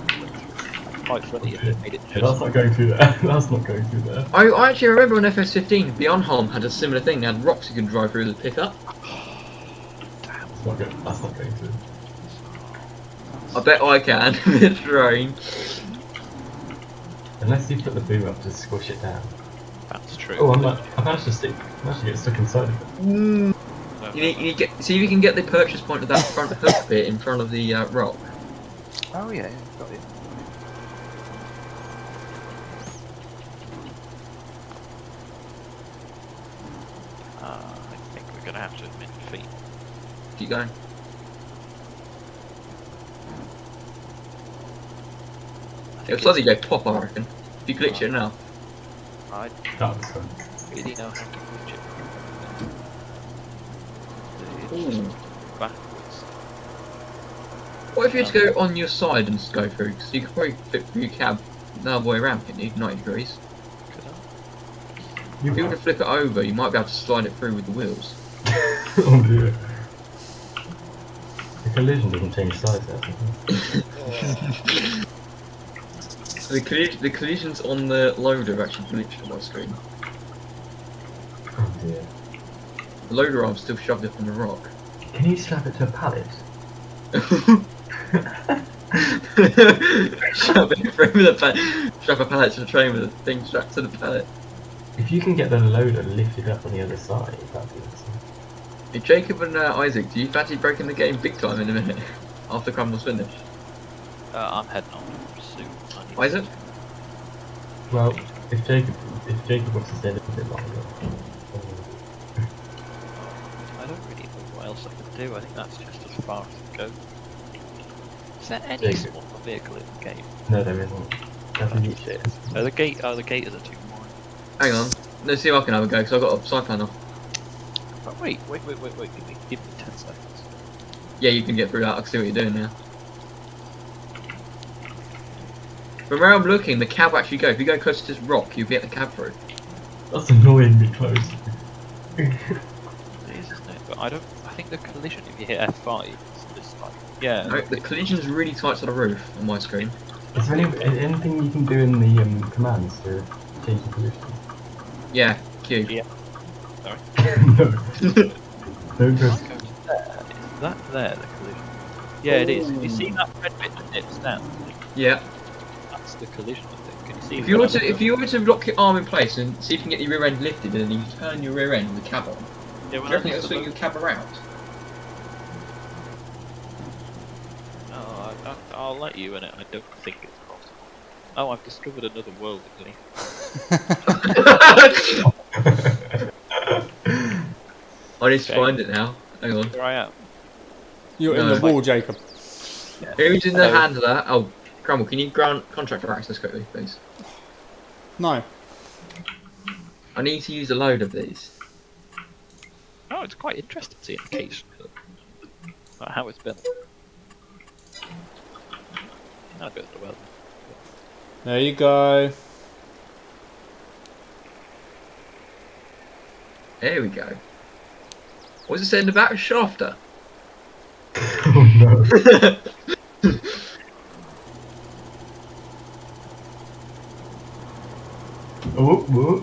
Quite funny if they made it Yeah, that's not going through there. That's not going through there. I actually remember on FS15, Beyond Home had a similar thing. They had rocks you could drive through the pickup. That's not going through. I bet I can with a train. Unless you put the boom up to squish it down. That's true. Oh, I managed to get stuck inside of it. You need to get, see if you can get the purchase point of that front hook bit in front of the rock. Oh yeah, got it. I think we're gonna have to admit defeat. Keep going. It'll suddenly go pop, I reckon. If you glitch it now. I That was fun. really know how to glitch it. Ooh. Backwards. What if you had to go on your side and just go through? Because you could probably fit through your cab the other way around, couldn't you? 90 degrees. Could I? If you were to flip it over, you might be able to slide it through with the wheels. Oh dear. The collision doesn't change size there. The collisions on the loader actually glitched on my screen. Oh dear. The loader arm's still shoved up on the rock. Can you slap it to a pallet? Shove it through with a pallet. Strap a pallet to the train with a thing strapped to the pallet. If you can get the loader lifted up on the other side, that'd be awesome. Hey, Jacob and Isaac, do you fancy breaking the game big time in a minute? After Crumble's finished? I'm heading on soon. Isaac? Well, if Jacob wants to stay a little bit longer. I don't really know what else I can do. I think that's just as far as it goes. Is there any Jacob. smaller vehicle in the game? No, there isn't. That's a huge shit. The gators are too wide. Hang on. Let's see if I can have a go, because I've got a side panel. But wait. Give me 10 seconds. Yeah, you can get through that. I can see what you're doing now. From where I'm looking, the cab actually goes. If you go close to this rock, you'll get the cab through. That's annoyingly close. It is, isn't it? But I think the collision, if you hit F5, is just like, yeah. No, the collision's really tight to the roof on my screen. Is there anything you can do in the commands to change the position? Yeah, Q. Yeah. Sorry. No. No, If press. I go to there, is that there, the collision? Yeah, it is. If you see that red bit that dips down, Yeah. that's the collision, I think. Can you see If you were to lock your arm in place and see if you can get your rear end lifted, and then you turn your rear end with the cab on, Yeah, do when you reckon it'll swing your cab around? Oh, I'll let you in it. I don't think it's possible. Oh, I've discovered another world in me. I need to Okay. find it now. Hang on. Here I am. You're in No. the wall, Jacob. Who's in the Hello. hand of that? Oh, Crumble, can you grant contractor access quickly, please? No. I need to use a load of these. Oh, it's quite interesting seeing the case. Like how it's built. I'll go to the well. There you go. There we go. What does it say in the back? Shafter. Oh no. Oh, whoa.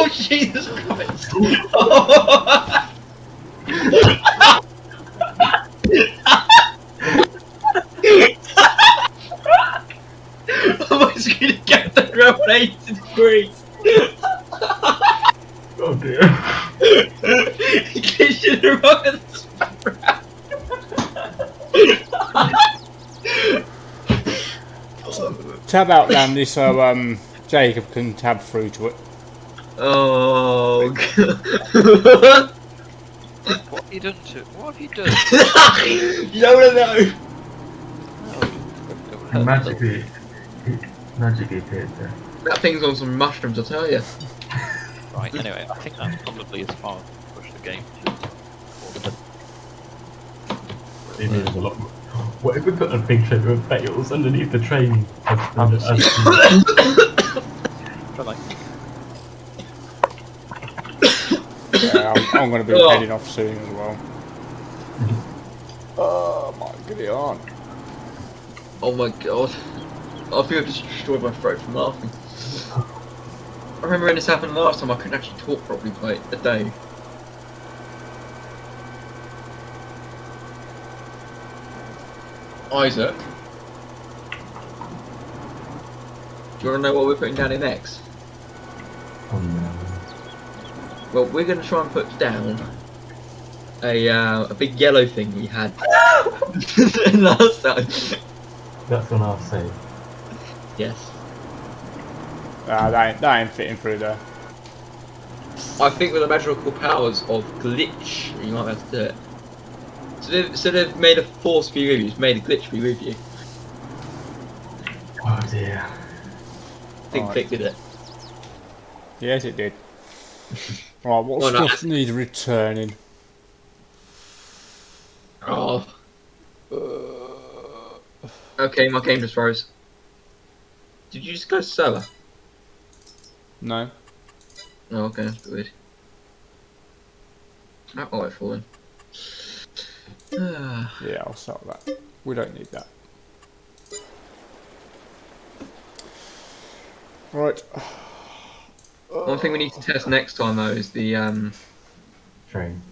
Oh, Jesus Christ! Oh, I was going to get the ground 80 degrees. Oh dear. He gives you the wrong spot. Tab out, Landy, so Jacob can tab through to it. Oh, God. What have you done to? What have you done? You don't want to know. No, it would hurt Magically, it magically appeared there. That thing's on some mushrooms, I'll tell you. Right. Anyway, I think that's probably as far as we push the game. It is a lot more. What if we put a big shape of fails underneath the train? Try Yeah, I'm going to be Oh. heading off soon as well. Oh my god. Oh my God. I feel I just destroyed my throat from laughing. I remember when this happened last time, I couldn't actually talk properly for like a day. Isaac. Do you want to know what we're putting down in next? Oh no. Well, we're going to try and put down a big yellow thing we had last time. That's on our save. Yes. That ain't fitting through there. I think with the magical powers of glitch, you might be able to do it. So they've made a force be with you, it's made a glitch be with you. Oh dear. I think Right. Click did it. Yes, it did. Right, what Oh, no. stuff needs returning? Oh. Okay, my game just froze. Did you just go slower? No. Oh, okay, that's weird. Oh, I've fallen. Yeah, I'll sell that. We don't need that. Right. One thing we need to test next time though is the Train.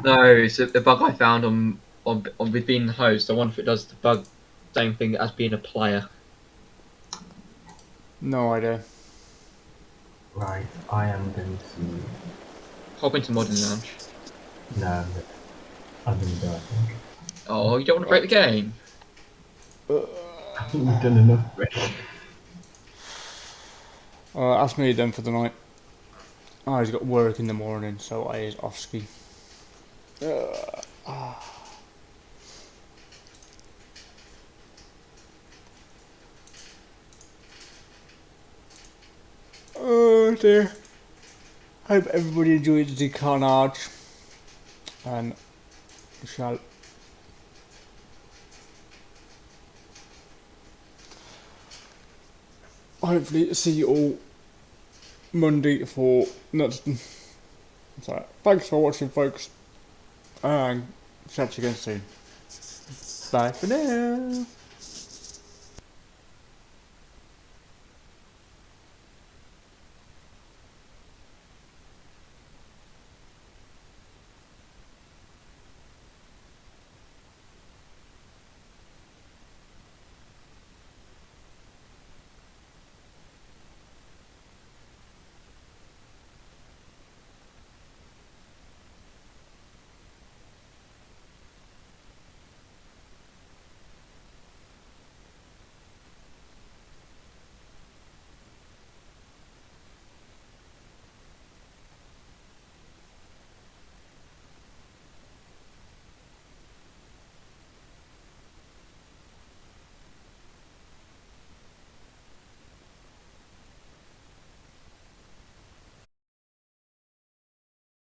no, it's the bug I found on with being the host. I wonder if it does the bug same thing as being a player. No idea. Right, I am going to. Hop into Modern Lounge. No, I'm going to go, I think. Oh, you don't want to break the game? I think we've done enough already. That's me done for the night. Oh, he's got work in the morning, so I is off ski. Oh dear. Hope everybody enjoyed the carnage. And we shall hopefully see you all Monday for not. Sorry. Thanks for watching, folks. And chat to you again soon. Bye for now.